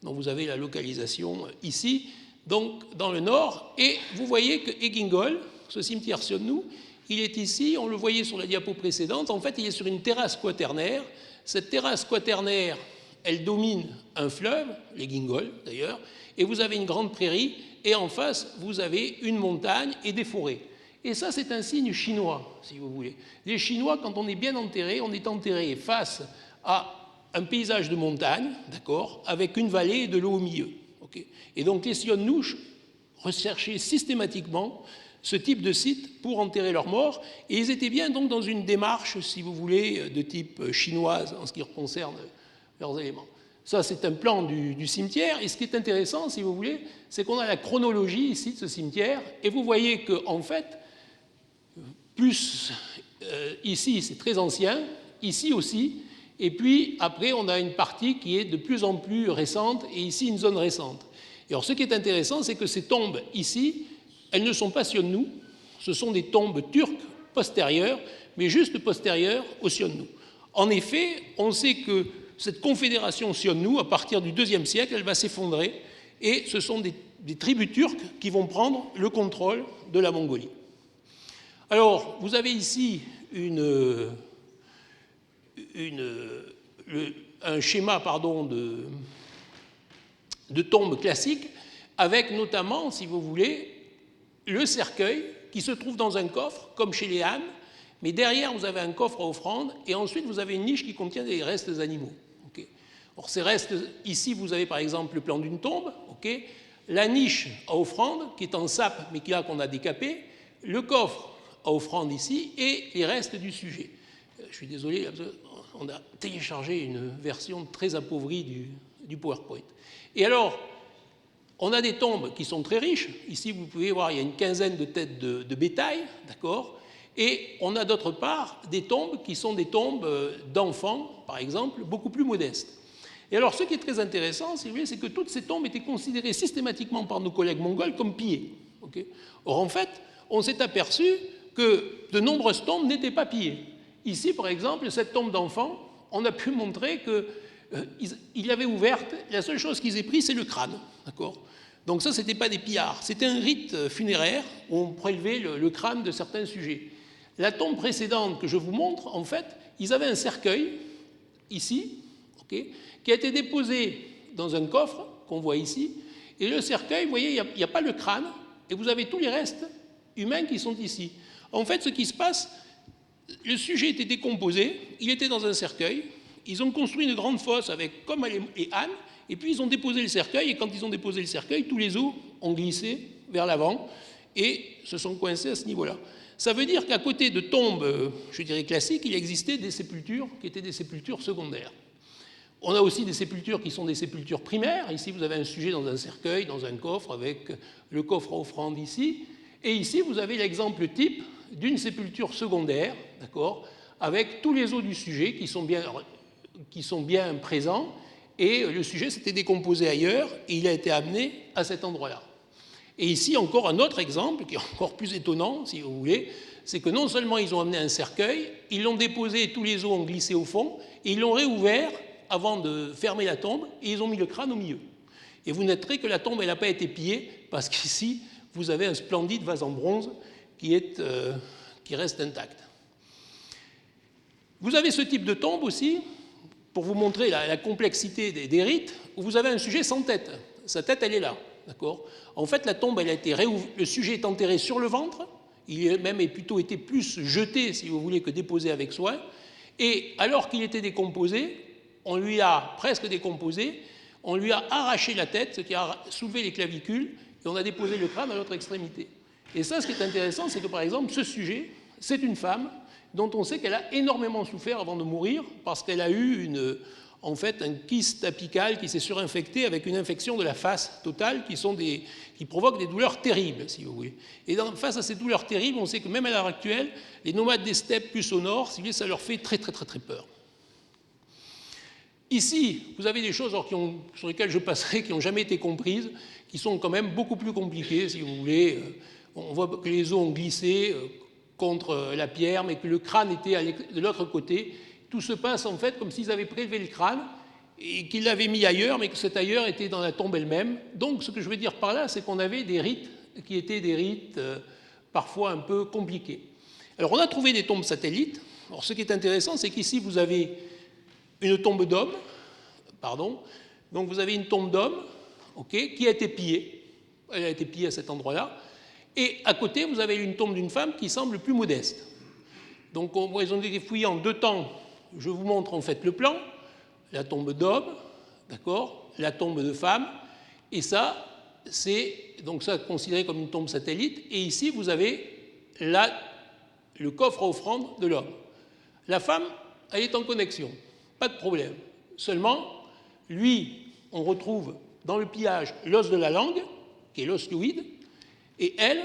Donc vous avez la localisation ici, donc dans le nord, et vous voyez que Egingol, ce cimetière Xiongnu, il est ici, on le voyait sur la diapo précédente, en fait il est sur une terrasse quaternaire. Cette terrasse quaternaire, elle domine un fleuve, les Guingols d'ailleurs, et vous avez une grande prairie, et en face vous avez une montagne et des forêts. Et ça, c'est un signe chinois, si vous voulez. Les Chinois, quand on est bien enterré, on est enterré face à un paysage de montagne, d'accord, avec une vallée et de l'eau au milieu. Okay. Et donc les Xiongnu recherchaient systématiquement ce type de site pour enterrer leurs morts, et ils étaient bien donc dans une démarche, si vous voulez, de type chinoise en ce qui concerne leurs éléments. Ça, c'est un plan du cimetière, et ce qui est intéressant, si vous voulez, c'est qu'on a la chronologie ici de ce cimetière, et vous voyez qu'en fait, plus ici, c'est très ancien, ici aussi, et puis après, on a une partie qui est de plus en plus récente, et ici, une zone récente. Et alors, ce qui est intéressant, c'est que ces tombes ici, elles ne sont pas Xiongnu, ce sont des tombes turques postérieures, mais juste postérieures aux Xiongnu. En effet, on sait que cette confédération Xiongnu, à partir du IIe siècle, elle va s'effondrer, et ce sont des tribus turques qui vont prendre le contrôle de la Mongolie. Alors, vous avez ici un schéma de tombe classique, avec notamment, si vous voulez, le cercueil qui se trouve dans un coffre, comme chez les Han, mais derrière, vous avez un coffre à offrande, et ensuite, vous avez une niche qui contient des restes animaux. Okay. Or, ces restes, ici, vous avez par exemple le plan d'une tombe, okay, la niche à offrande, qui est en sape, mais qu'on a décapé, le coffre à offrande ici, et les restes du sujet. Je suis désolé, on a téléchargé une version très appauvrie du PowerPoint. Et alors, on a des tombes qui sont très riches. Ici, vous pouvez voir, il y a une quinzaine de têtes de bétail, d'accord. Et on a d'autre part des tombes qui sont des tombes d'enfants, par exemple, beaucoup plus modestes. Et alors, ce qui est très intéressant, si vous voulez, c'est que toutes ces tombes étaient considérées systématiquement par nos collègues mongols comme pillées. Okay. Or, en fait, on s'est aperçu que de nombreuses tombes n'étaient pas pillées. Ici, par exemple, cette tombe d'enfant, on a pu montrer qu'il l'avait ouverte, la seule chose qu'ils aient pris, c'est le crâne. Donc ça, ce n'était pas des pillards, c'était un rite funéraire où on prélevait le crâne de certains sujets. La tombe précédente que je vous montre, en fait, ils avaient un cercueil, ici, qui a été déposé dans un coffre, qu'on voit ici, et le cercueil, vous voyez, il n'y a pas le crâne, et vous avez tous les restes humains qui sont ici. En fait, ce qui se passe, le sujet était décomposé, il était dans un cercueil, ils ont construit une grande fosse avec, comme les ânes, et puis ils ont déposé le cercueil, et quand ils ont déposé le cercueil, tous les os ont glissé vers l'avant et se sont coincés à ce niveau-là. Ça veut dire qu'à côté de tombes, je dirais classiques, il existait des sépultures qui étaient des sépultures secondaires. On a aussi des sépultures qui sont des sépultures primaires. Ici, vous avez un sujet dans un cercueil, dans un coffre, avec le coffre à offrande ici. Et ici, vous avez l'exemple type d'une sépulture secondaire, d'accord, avec tous les os du sujet qui sont bien présents. Et le sujet s'était décomposé ailleurs et il a été amené à cet endroit-là. Et ici, encore un autre exemple, qui est encore plus étonnant, si vous voulez, c'est que non seulement ils ont amené un cercueil, ils l'ont déposé, tous les os ont glissé au fond, et ils l'ont réouvert avant de fermer la tombe, et ils ont mis le crâne au milieu. Et vous noterez que la tombe, elle n'a pas été pillée, parce qu'ici, vous avez un splendide vase en bronze qui reste intact. Vous avez ce type de tombe aussi, pour vous montrer la complexité des rites, où vous avez un sujet sans tête. Sa tête, elle est là. En fait, la tombe, elle a été réouverte, le sujet est enterré sur le ventre, il a même plutôt été plus jeté, si vous voulez, que déposé avec soin, et alors qu'il était décomposé, on lui a presque décomposé, on lui a arraché la tête, ce qui a soulevé les clavicules, et on a déposé le crâne à l'autre extrémité. Et ça, ce qui est intéressant, c'est que par exemple, ce sujet, c'est une femme dont on sait qu'elle a énormément souffert avant de mourir, parce qu'elle a eu en fait un kyste apical qui s'est surinfecté avec une infection de la face totale qui provoque des douleurs terribles, si vous voulez. Et face à ces douleurs terribles, on sait que même à l'heure actuelle, les nomades des steppes plus au nord, si vous voulez, ça leur fait très très très très peur. Ici, vous avez des choses sur lesquelles je passerai, qui n'ont jamais été comprises, qui sont quand même beaucoup plus compliquées, si vous voulez. On voit que les os ont glissé contre la pierre, mais que le crâne était de l'autre côté. Tout se passe en fait comme s'ils avaient prélevé le crâne et qu'ils l'avaient mis ailleurs, mais que cet ailleurs était dans la tombe elle-même. Donc ce que je veux dire par là, c'est qu'on avait des rites qui étaient des rites parfois un peu compliqués. Alors on a trouvé des tombes satellites. Alors ce qui est intéressant, c'est qu'ici vous avez une tombe d'homme, donc vous avez une tombe d'homme, qui a été pillée. Elle a été pillée à cet endroit-là. Et à côté, vous avez une tombe d'une femme qui semble plus modeste. Donc ils ont été fouillés en deux temps. Je vous montre en fait le plan, la tombe d'homme, d'accord, la tombe de femme, et ça, c'est donc ça considéré comme une tombe satellite. Et ici, vous avez le coffre à offrande de l'homme. La femme, elle est en connexion, pas de problème. Seulement, lui, on retrouve dans le pillage l'os de la langue, qui est l'os hyoïde, et elle,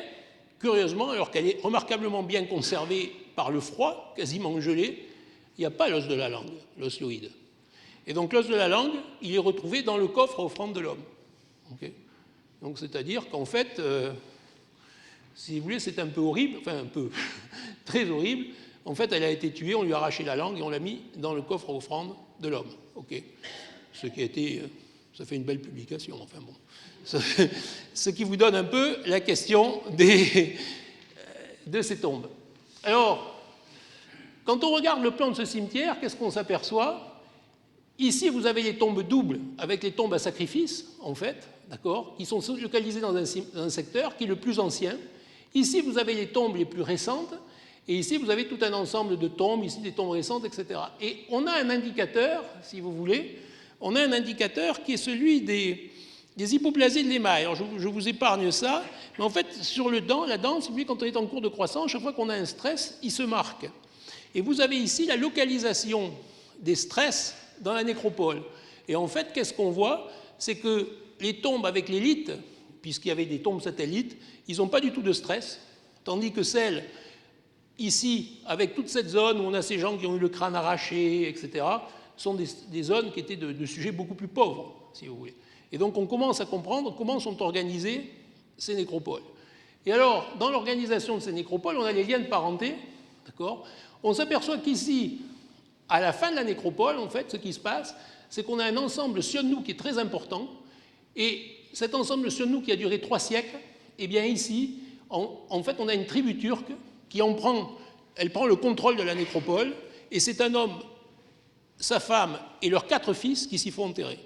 curieusement, alors qu'elle est remarquablement bien conservée par le froid, quasiment gelée, il n'y a pas l'os de la langue, l'os hyoïde. Et donc l'os de la langue, il est retrouvé dans le coffre à offrande de l'homme. Donc c'est-à-dire qu'en fait, si vous voulez, c'est un peu horrible, enfin un peu, très horrible. En fait, elle a été tuée, on lui a arraché la langue et on l'a mis dans le coffre à offrande de l'homme. Ce qui a été, ça fait une belle publication, enfin bon. Ce qui vous donne un peu la question de ces tombes. Alors, quand on regarde le plan de ce cimetière, qu'est-ce qu'on s'aperçoit? Ici, vous avez les tombes doubles avec les tombes à sacrifice, en fait, d'accord, qui sont localisées dans un secteur qui est le plus ancien. Ici, vous avez les tombes les plus récentes, et ici, vous avez tout un ensemble de tombes, ici des tombes récentes, etc. Et on a un indicateur, si vous voulez, on a un indicateur qui est celui des hypoplasies de l'émail. Alors, je vous épargne ça, mais en fait, sur la dent, si vous voulez, quand on est en cours de croissance, chaque fois qu'on a un stress, il se marque. Et vous avez ici la localisation des stress dans la nécropole. Et en fait, qu'est-ce qu'on voit? C'est que les tombes avec l'élite, puisqu'il y avait des tombes satellites, ils n'ont pas du tout de stress, tandis que celles ici, avec toute cette zone où on a ces gens qui ont eu le crâne arraché, etc., sont des zones qui étaient de sujets beaucoup plus pauvres, si vous voulez. Et donc on commence à comprendre comment sont organisées ces nécropoles. Et alors, dans l'organisation de ces nécropoles, on a les liens de parenté, d'accord? On s'aperçoit qu'ici, à la fin de la nécropole, en fait, ce qui se passe, c'est qu'on a un ensemble Sionnou qui est très important, et cet ensemble Sionnou qui a duré 3 siècles, eh bien ici, en fait, on a une tribu turque qui elle prend le contrôle de la nécropole, et c'est un homme, sa femme et leurs 4 fils qui s'y font enterrer.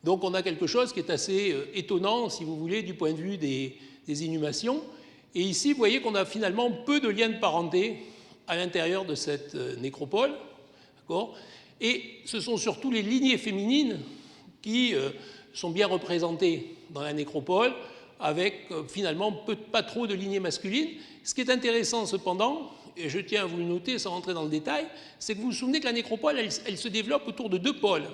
Donc on a quelque chose qui est assez étonnant, si vous voulez, du point de vue des inhumations. Et ici, vous voyez qu'on a finalement peu de liens de parenté à l'intérieur de cette nécropole. Et ce sont surtout les lignées féminines qui sont bien représentées dans la nécropole, avec finalement pas trop de lignées masculines. Ce qui est intéressant cependant, et je tiens à vous le noter sans rentrer dans le détail, c'est que vous vous souvenez que la nécropole, elle se développe autour de 2 pôles.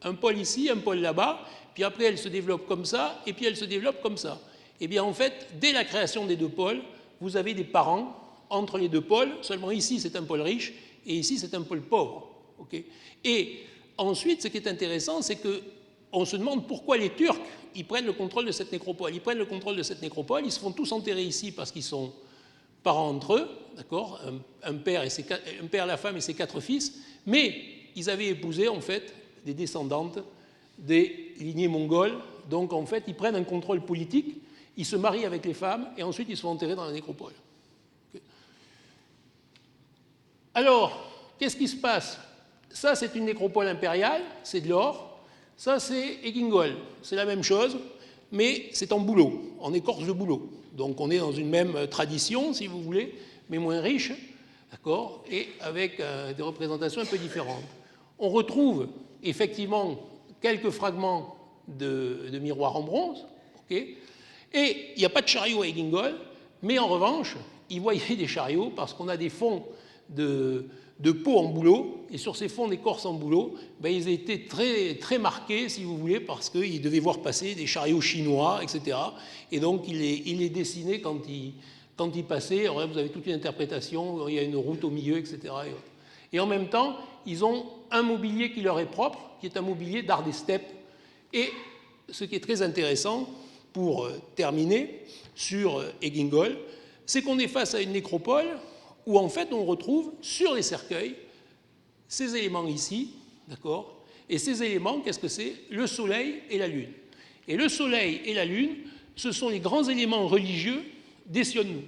Un pôle ici, un pôle là-bas, puis après elle se développe comme ça, et puis elle se développe comme ça. Eh bien en fait, dès la création des 2 pôles, vous avez des parents entre les 2 pôles, seulement ici c'est un pôle riche, et ici c'est un pôle pauvre. Okay. Et ensuite, ce qui est intéressant, c'est qu'on se demande pourquoi les Turcs, ils prennent le contrôle de cette nécropole. Ils prennent le contrôle de cette nécropole, ils se font tous enterrer ici parce qu'ils sont parents entre eux, d'accord, un père, la femme et ses 4 fils, mais ils avaient épousé en fait des descendantes des lignées mongoles, donc en fait ils prennent un contrôle politique, ils se marient avec les femmes et ensuite ils sont enterrés dans la nécropole. Okay. Alors, qu'est-ce qui se passe? Ça, c'est une nécropole impériale, c'est de l'or. Ça, c'est Egingol, c'est la même chose, mais c'est en bouleau, en écorce de bouleau. Donc on est dans une même tradition, si vous voulez, mais moins riche, d'accord, et avec des représentations un peu différentes. On retrouve effectivement quelques fragments de miroirs en bronze, okay, et il n'y a pas de chariot à Egingol, mais en revanche, ils voyaient des chariots parce qu'on a des fonds de peau en bouleau, et sur ces fonds d'écorce en bouleau, ben, ils étaient très, très marqués, si vous voulez, parce qu'ils devaient voir passer des chariots chinois, etc. Et donc, ils les dessinaient quand ils passaient. Alors là, vous avez toute une interprétation, il y a une route au milieu, etc. Et en même temps, ils ont un mobilier qui leur est propre, qui est un mobilier d'art des steppes. Et ce qui est très intéressant, pour terminer, sur Egingol, c'est qu'on est face à une nécropole où en fait on retrouve sur les cercueils ces éléments ici, d'accord? Et ces éléments, qu'est-ce que c'est? Le soleil et la lune. Et le soleil et la lune, ce sont les grands éléments religieux des Sionnou.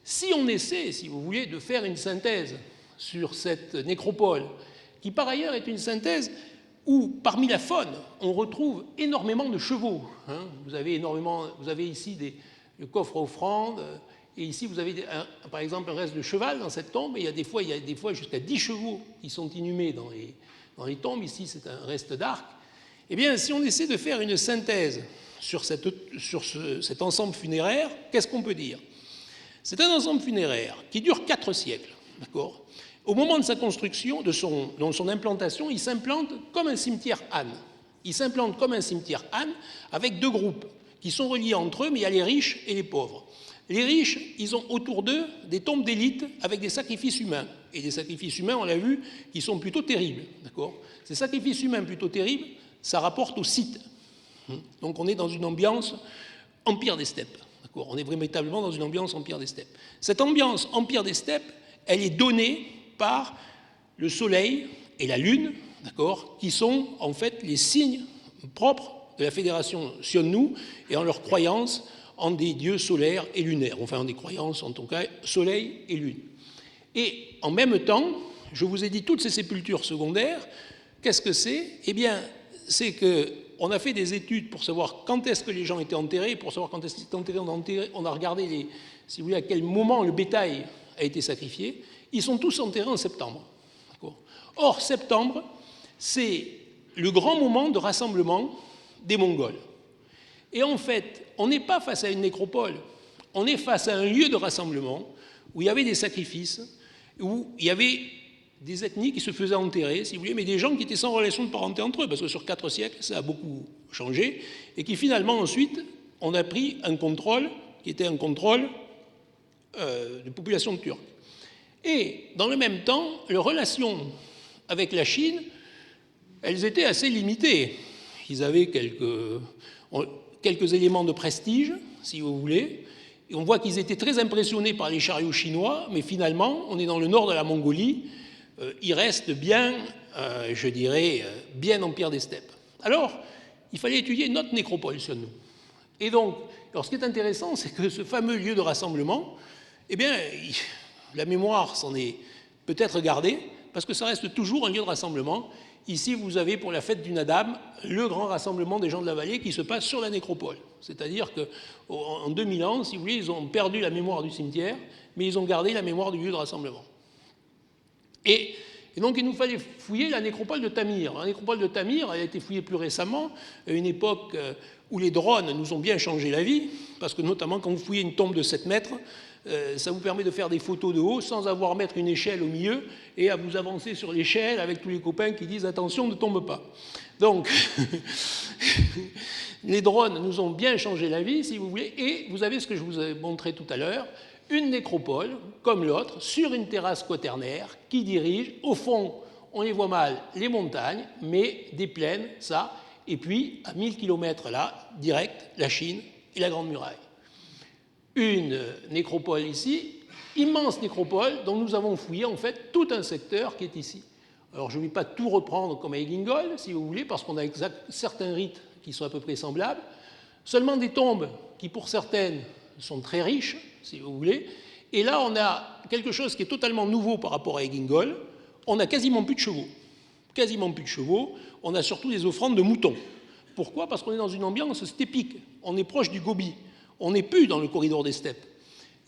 Si on essaie, si vous voulez, de faire une synthèse sur cette nécropole, qui par ailleurs est une synthèse où, parmi la faune, on retrouve énormément de chevaux. Hein. Vous avez ici le coffre offrande, et ici vous avez par exemple un reste de cheval dans cette tombe, et il y a des fois jusqu'à 10 chevaux qui sont inhumés dans les tombes. Ici c'est un reste d'arc. Eh bien, si on essaie de faire une synthèse sur cet ensemble funéraire, qu'est-ce qu'on peut dire? C'est un ensemble funéraire qui dure 4 siècles, d'accord? Au moment de sa construction, dans son implantation, il s'implante comme un cimetière âne. Il s'implante comme un cimetière âne avec 2 groupes qui sont reliés entre eux, mais il y a les riches et les pauvres. Les riches, ils ont autour d'eux des tombes d'élite avec des sacrifices humains. Et des sacrifices humains, on l'a vu, qui sont plutôt terribles, d'accord? Ces sacrifices humains plutôt terribles, ça rapporte au Scythes. Donc on est dans une ambiance empire des steppes, d'accord? On est véritablement dans une ambiance empire des steppes. Cette ambiance empire des steppes, elle est donnée par le soleil et la lune, d'accord, qui sont en fait les signes propres de la fédération Sionnou et en leur croyance en des dieux solaires et lunaires, enfin en des croyances en tout cas soleil et lune. Et en même temps, je vous ai dit toutes ces sépultures secondaires, qu'est-ce que c'est? Eh bien, c'est qu'on a fait des études pour savoir quand est-ce que les gens étaient enterrés, pour savoir quand est-ce qu'ils étaient enterrés, on a regardé si vous voulez, à quel moment le bétail a été sacrifié. Ils sont tous enterrés en septembre. Or, septembre, c'est le grand moment de rassemblement des Mongols. Et en fait, on n'est pas face à une nécropole, on est face à un lieu de rassemblement où il y avait des sacrifices, où il y avait des ethnies qui se faisaient enterrer, si vous voulez, mais des gens qui étaient sans relation de parenté entre eux, parce que sur 4 siècles, ça a beaucoup changé, et qui finalement, ensuite, on a pris un contrôle qui était un contrôle de population turque. Et dans le même temps, les relations avec la Chine, elles étaient assez limitées. Ils avaient quelques éléments de prestige, si vous voulez, Et on voit qu'ils étaient très impressionnés par les chariots chinois, mais finalement, on est dans le nord de la Mongolie, il reste bien, je dirais, bien empire des steppes. Alors, il fallait étudier notre nécropole sur nous. Et donc, alors ce qui est intéressant, c'est que ce fameux lieu de rassemblement, eh bien, la mémoire s'en est peut-être gardée, parce que ça reste toujours un lieu de rassemblement. Ici, vous avez pour la fête du Nadam le grand rassemblement des gens de la vallée qui se passe sur la nécropole. C'est-à-dire qu'en 2000 ans, si vous voulez, ils ont perdu la mémoire du cimetière, mais ils ont gardé la mémoire du lieu de rassemblement. Et donc, il nous fallait fouiller la nécropole de Tamir. La nécropole de Tamir, elle a été fouillée plus récemment, à une époque où les drones nous ont bien changé la vie, parce que notamment quand vous fouillez une tombe de 7 mètres, ça vous permet de faire des photos de haut sans avoir à mettre une échelle au milieu et à vous avancer sur l'échelle avec tous les copains qui disent « attention, ne tombe pas ». Donc, les drones nous ont bien changé la vie, si vous voulez, et vous avez ce que je vous ai montré tout à l'heure, une nécropole, comme l'autre, sur une terrasse quaternaire qui dirige, au fond, on les voit mal, les montagnes, mais des plaines, ça, et puis, à 1000 km là, direct, la Chine et la Grande Muraille. Une nécropole ici, immense nécropole dont nous avons fouillé en fait tout un secteur qui est ici. Alors je ne vais pas tout reprendre comme à Egingol, si vous voulez, parce qu'on a certains rites qui sont à peu près semblables, seulement des tombes qui pour certaines sont très riches, si vous voulez, et là on a quelque chose qui est totalement nouveau par rapport à Egingol, on n'a quasiment plus de chevaux. Quasiment plus de chevaux, on a surtout des offrandes de moutons. Pourquoi? Parce qu'on est dans une ambiance steppique, on est proche du Gobi. On n'est plus dans le corridor des steppes.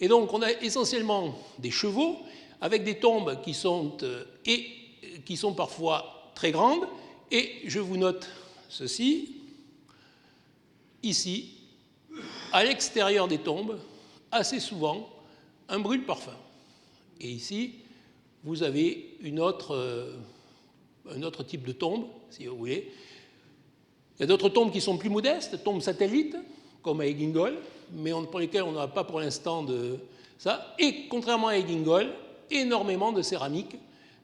Et donc, on a essentiellement des chevaux avec des tombes qui sont parfois très grandes. Et je vous note ceci. Ici, à l'extérieur des tombes, assez souvent, un brûle-parfum. Et ici, vous avez un autre type de tombe, si vous voulez. Il y a d'autres tombes qui sont plus modestes, tombes satellites, comme à Egingol, mais pour lesquels on n'a pas pour l'instant de ça. Et contrairement à Egingol, énormément de céramique.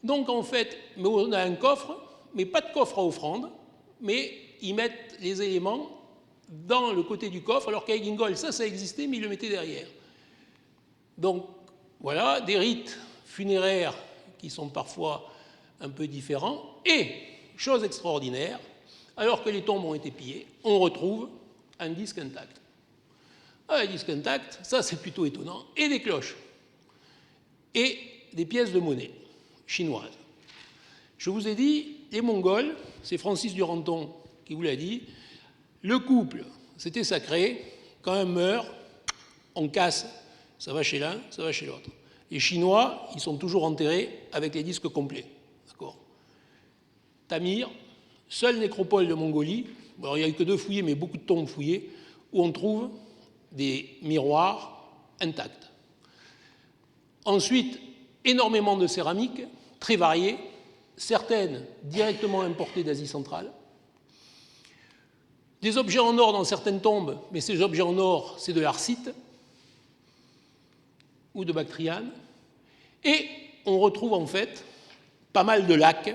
Donc en fait, on a un coffre, mais pas de coffre à offrande, mais ils mettent les éléments dans le côté du coffre, alors qu'à Egingol, ça existait, mais ils le mettaient derrière. Donc voilà, des rites funéraires qui sont parfois un peu différents. Et, chose extraordinaire, alors que les tombes ont été pillées, on retrouve un disque intact. Un disque intact, ça c'est plutôt étonnant, et des cloches, et des pièces de monnaie chinoises. Je vous ai dit, les Mongols, c'est Francis Duranton qui vous l'a dit, le couple, c'était sacré, quand un meurt, on casse, ça va chez l'un, ça va chez l'autre. Les Chinois, ils sont toujours enterrés avec les disques complets. D'accord. Tamir, seule nécropole de Mongolie, alors il n'y a eu que 2 fouillés, mais beaucoup de tombes fouillées, où on trouve des miroirs intacts. Ensuite, énormément de céramique, très variée, certaines directement importées d'Asie centrale. Des objets en or dans certaines tombes, mais ces objets en or, c'est de l'arsite ou de Bactriane. Et on retrouve en fait pas mal de lacs,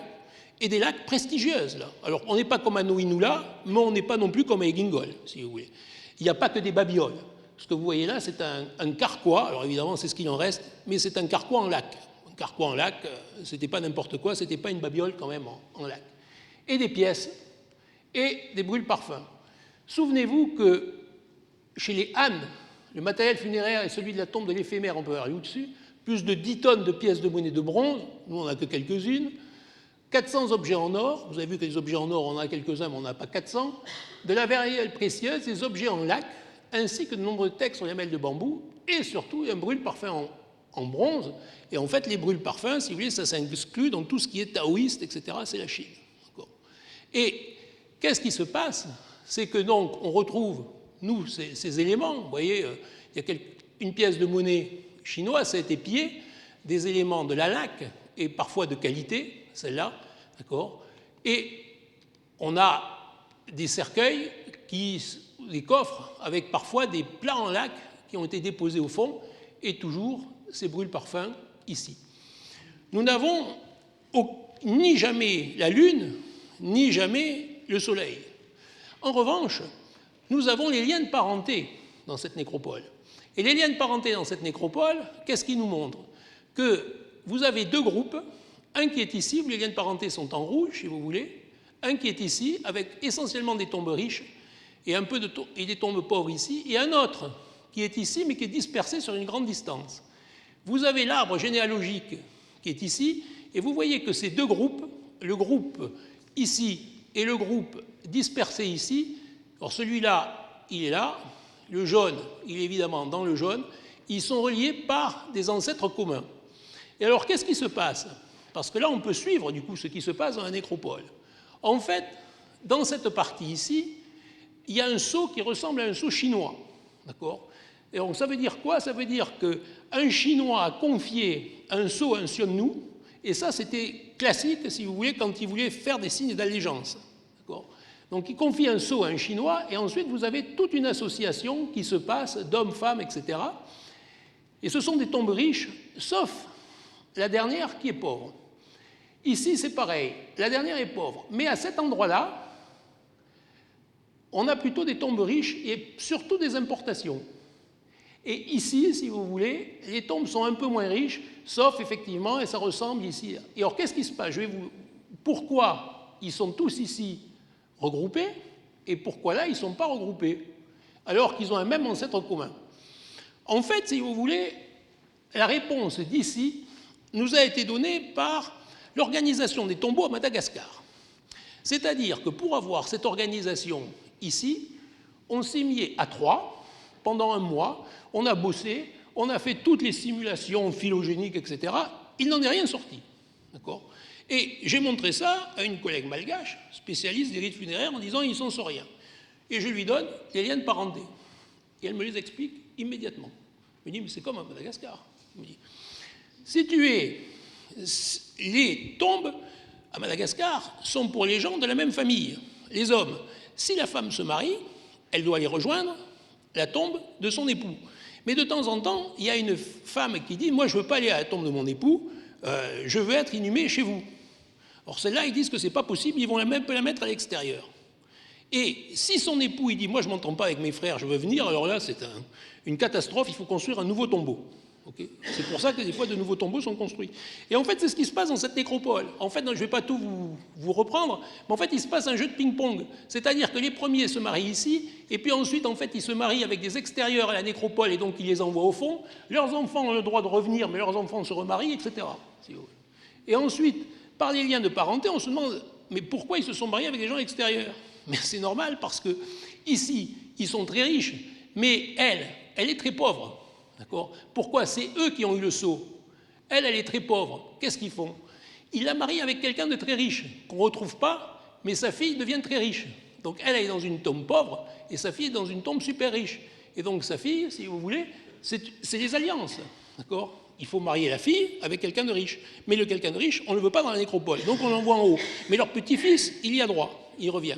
et des lacs prestigieuses, là. Alors, on n'est pas comme à Noinula, mais on n'est pas non plus comme à Egingol, si vous voulez. Il n'y a pas que des babioles. Ce que vous voyez là, c'est un carquois. Alors, évidemment, c'est ce qu'il en reste, mais c'est un carquois en lac. Un carquois en lac, ce n'était pas n'importe quoi, ce n'était pas une babiole quand même en lac. Et des pièces, et des brûle-parfums. Souvenez-vous que chez les Han, le matériel funéraire est celui de la tombe de l'éphémère, on peut voir au-dessus, plus de 10 tonnes de pièces de monnaie de bronze, nous on n'a que quelques-unes, 400 objets en or, vous avez vu que les objets en or, on en a quelques-uns, mais on n'en a pas 400, de la variole précieuse, des objets en lac, ainsi que de nombreux textes sur les lamelles de bambou, et surtout un brûle-parfum en bronze. Et en fait, les brûle-parfums, si vous voulez, ça s'inclut dans tout ce qui est taoïste, etc., c'est la Chine. Et qu'est-ce qui se passe? C'est que donc, on retrouve, nous, ces éléments, vous voyez, il y a une pièce de monnaie chinoise, ça a été pillé, des éléments de la laque, et parfois de qualité, celle-là, d'accord. Et on a des cercueils, des coffres, avec parfois des plats en lac qui ont été déposés au fond, et toujours ces brûle-parfums ici. Nous n'avons ni jamais la Lune, ni jamais le Soleil. En revanche, nous avons les liens de parenté dans cette nécropole. Et les liens de parenté dans cette nécropole, qu'est-ce qu'ils nous montrent? Que vous avez deux groupes, un qui est ici, où les liens de parenté sont en rouge, si vous voulez, un qui est ici, avec essentiellement des tombes riches, et, et des tombes pauvres ici, et un autre qui est ici, mais qui est dispersé sur une grande distance. Vous avez l'arbre généalogique qui est ici, et vous voyez que ces deux groupes, le groupe ici et le groupe dispersé ici, alors celui-là, il est là, le jaune, il est évidemment dans le jaune, ils sont reliés par des ancêtres communs. Et alors, qu'est-ce qui se passe? Parce que là, on peut suivre, du coup, ce qui se passe dans la nécropole. En fait, dans cette partie ici, il y a un sceau qui ressemble à un sceau chinois. D'accord? Et donc, ça veut dire quoi? Ça veut dire qu'un Chinois a confié un sceau à un Xiongnu, et ça, c'était classique, si vous voulez, quand il voulait faire des signes d'allégeance. D'accord? Donc, il confie un sceau à un Chinois, et ensuite, vous avez toute une association qui se passe d'hommes, femmes, etc. Et ce sont des tombes riches, sauf la dernière qui est pauvre. Ici, c'est pareil, la dernière est pauvre. Mais à cet endroit-là, on a plutôt des tombes riches et surtout des importations. Et ici, si vous voulez, les tombes sont un peu moins riches, sauf effectivement, et ça ressemble ici. Et alors, qu'est-ce qui se passe? Pourquoi ils sont tous ici regroupés et pourquoi là, ils ne sont pas regroupés, alors qu'ils ont un même ancêtre commun? En fait, si vous voulez, la réponse d'ici nous a été donnée par l'organisation des tombeaux à Madagascar. C'est-à-dire que pour avoir cette organisation ici, on s'est mis à 3 pendant un mois, on a bossé, on a fait toutes les simulations phylogéniques, etc. Il n'en est rien sorti. D'accord? Et j'ai montré ça à une collègue malgache, spécialiste des rites funéraires, en disant « ils sont sauriens ». Et je lui donne les liens de parenté. Et elle me les explique immédiatement. Je me dis « mais c'est comme à Madagascar ». Elle me dit « si tu es... les tombes à Madagascar sont pour les gens de la même famille, les hommes. Si la femme se marie, elle doit aller rejoindre la tombe de son époux. Mais de temps en temps, il y a une femme qui dit « moi, je ne veux pas aller à la tombe de mon époux, je veux être inhumée chez vous ». Or, celle-là, ils disent que ce n'est pas possible, ils vont même la mettre à l'extérieur. Et si son époux, il dit « moi, je ne m'entends pas avec mes frères, je veux venir », alors là, c'est une catastrophe, il faut construire un nouveau tombeau. Okay. C'est pour ça que des fois de nouveaux tombeaux sont construits. Et en fait, c'est ce qui se passe dans cette nécropole. En fait, je ne vais pas tout vous reprendre, mais en fait, il se passe un jeu de ping-pong. C'est-à-dire que les premiers se marient ici, et puis ensuite, en fait, ils se marient avec des extérieurs à la nécropole, et donc ils les envoient au fond. Leurs enfants ont le droit de revenir, mais leurs enfants se remarient, etc. Et ensuite, par les liens de parenté, on se demande, mais pourquoi ils se sont mariés avec des gens extérieurs? Mais c'est normal, parce que ici, ils sont très riches, mais elle est très pauvre. D'accord? Pourquoi? C'est eux qui ont eu le sceau. Elle est très pauvre. Qu'est-ce qu'ils font? Ils la marient avec quelqu'un de très riche, qu'on ne retrouve pas, mais sa fille devient très riche. Donc elle est dans une tombe pauvre, et sa fille est dans une tombe super riche. Et donc sa fille, si vous voulez, c'est les alliances. D'accord? Il faut marier la fille avec quelqu'un de riche. Mais le quelqu'un de riche, on ne le veut pas dans la nécropole. Donc on l'envoie en haut. Mais leur petit-fils, il y a droit. Il revient.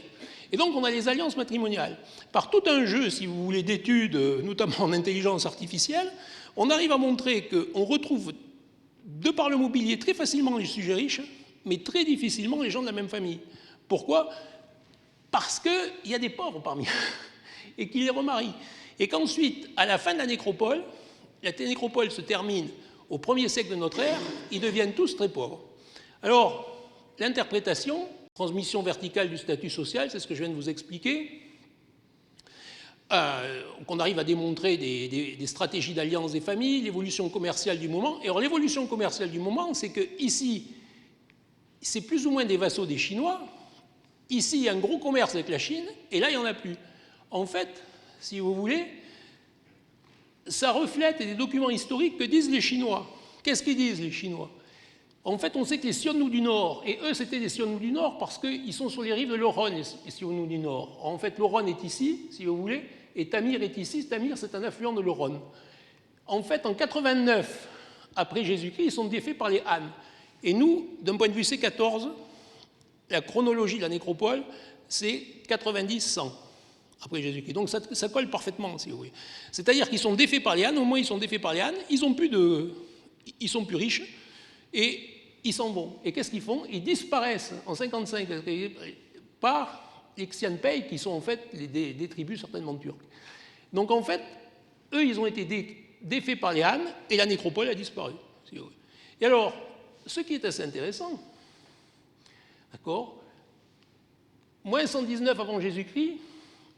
Et donc, on a les alliances matrimoniales. Par tout un jeu, si vous voulez, d'études, notamment en intelligence artificielle, on arrive à montrer qu'on retrouve, de par le mobilier, très facilement les sujets riches, mais très difficilement les gens de la même famille. Pourquoi? Parce qu'il y a des pauvres parmi eux, et qui les remarient. Et qu'ensuite, à la fin de la nécropole se termine au 1er siècle de notre ère, ils deviennent tous très pauvres. Alors, l'interprétation... transmission verticale du statut social, c'est ce que je viens de vous expliquer. Qu'on arrive à démontrer des stratégies d'alliance des familles, l'évolution commerciale du moment. Et alors l'évolution commerciale du moment, c'est que ici, c'est plus ou moins des vassaux des Chinois. Ici, il y a un gros commerce avec la Chine, et là, il n'y en a plus. En fait, si vous voulez, ça reflète des documents historiques que disent les Chinois. Qu'est-ce qu'ils disent, les Chinois? En fait, on sait que les Xiongnu du Nord, et eux, c'était des Xiongnu du Nord parce qu'ils sont sur les rives de l'Oron, les Xiongnu du Nord. En fait, l'Oron est ici, si vous voulez, et Tamir est ici. Tamir, c'est un affluent de l'Oron. En fait, en 89, après Jésus-Christ, ils sont défaits par les Han. Et nous, d'un point de vue C14, la chronologie de la nécropole, c'est 90-100 après Jésus-Christ. Donc ça colle parfaitement, si vous voulez. C'est-à-dire qu'ils sont défaits par les Han, au moins ils sont défaits par les Han, ils sont plus riches, et ils s'en vont. Et qu'est-ce qu'ils font? Ils disparaissent en 55 par les Xianpei, qui sont en fait des tribus certainement turques. Donc en fait, eux, ils ont été défaits par les Han, et la nécropole a disparu. Et alors, ce qui est assez intéressant, d'accord, moins 119 avant Jésus-Christ,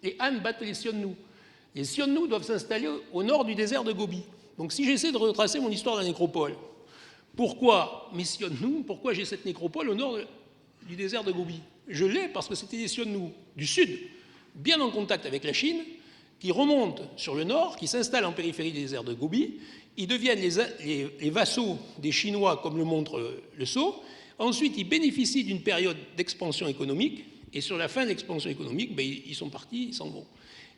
les Han battent les Sionnu. Les Sionnu doivent s'installer au nord du désert de Gobi. Donc si j'essaie de retracer mon histoire de la nécropole, pourquoi mes Sionnu, pourquoi j'ai cette nécropole au nord du désert de Gobi? Je l'ai parce que c'était des Sionnu du sud, bien en contact avec la Chine, qui remontent sur le nord, qui s'installent en périphérie du désert de Gobi. Ils deviennent les vassaux des Chinois, comme le montre le Sceau. Ensuite, ils bénéficient d'une période d'expansion économique, et sur la fin de l'expansion économique, ben, ils sont partis, ils s'en vont.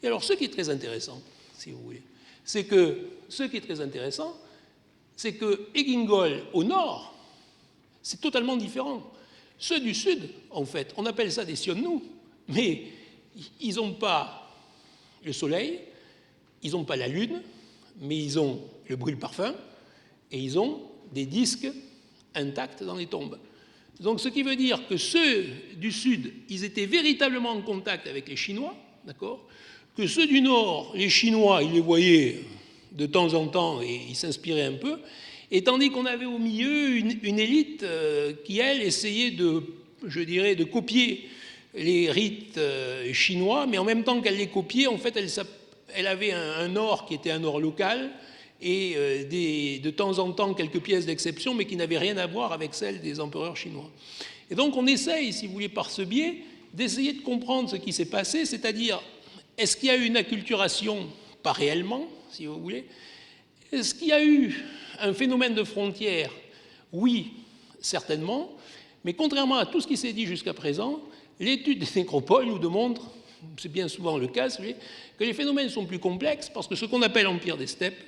Et alors, ce qui est très intéressant, si vous voulez, c'est que Egingol, au nord, c'est totalement différent. Ceux du sud, en fait, on appelle ça des Sionnu, mais ils n'ont pas le soleil, ils n'ont pas la lune, mais ils ont le brûle-parfum et ils ont des disques intacts dans les tombes. Donc ce qui veut dire que ceux du sud, ils étaient véritablement en contact avec les Chinois, d'accord, que ceux du nord, les Chinois, ils les voyaient de temps en temps et ils s'inspiraient un peu, et tandis qu'on avait au milieu une élite qui, elle, essayait de copier les rites chinois, mais en même temps qu'elle les copiait, en fait, elle avait un or qui était un or local et de temps en temps quelques pièces d'exception, mais qui n'avaient rien à voir avec celles des empereurs chinois. Et donc on essaye, si vous voulez, par ce biais, d'essayer de comprendre ce qui s'est passé, c'est-à-dire, est-ce qu'il y a eu une acculturation? Pas réellement, si vous voulez. Est-ce qu'il y a eu un phénomène de frontière? Oui, certainement, mais contrairement à tout ce qui s'est dit jusqu'à présent, l'étude des nécropoles nous démontre, c'est bien souvent le cas, que les phénomènes sont plus complexes parce que ce qu'on appelle l'empire des steppes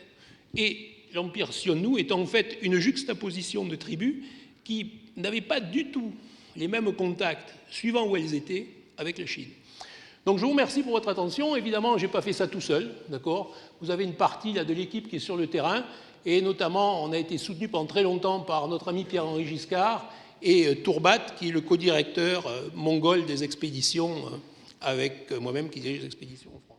et l'empire Sionnu est en fait une juxtaposition de tribus qui n'avaient pas du tout les mêmes contacts, suivant où elles étaient, avec la Chine. Donc je vous remercie pour votre attention. Évidemment, je n'ai pas fait ça tout seul, d'accord. Vous avez une partie là, de l'équipe qui est sur le terrain, et notamment, on a été soutenu pendant très longtemps par notre ami Pierre-Henri Giscard et Tourbat, qui est le co-directeur mongol des expéditions, avec moi-même qui dirige les expéditions en France.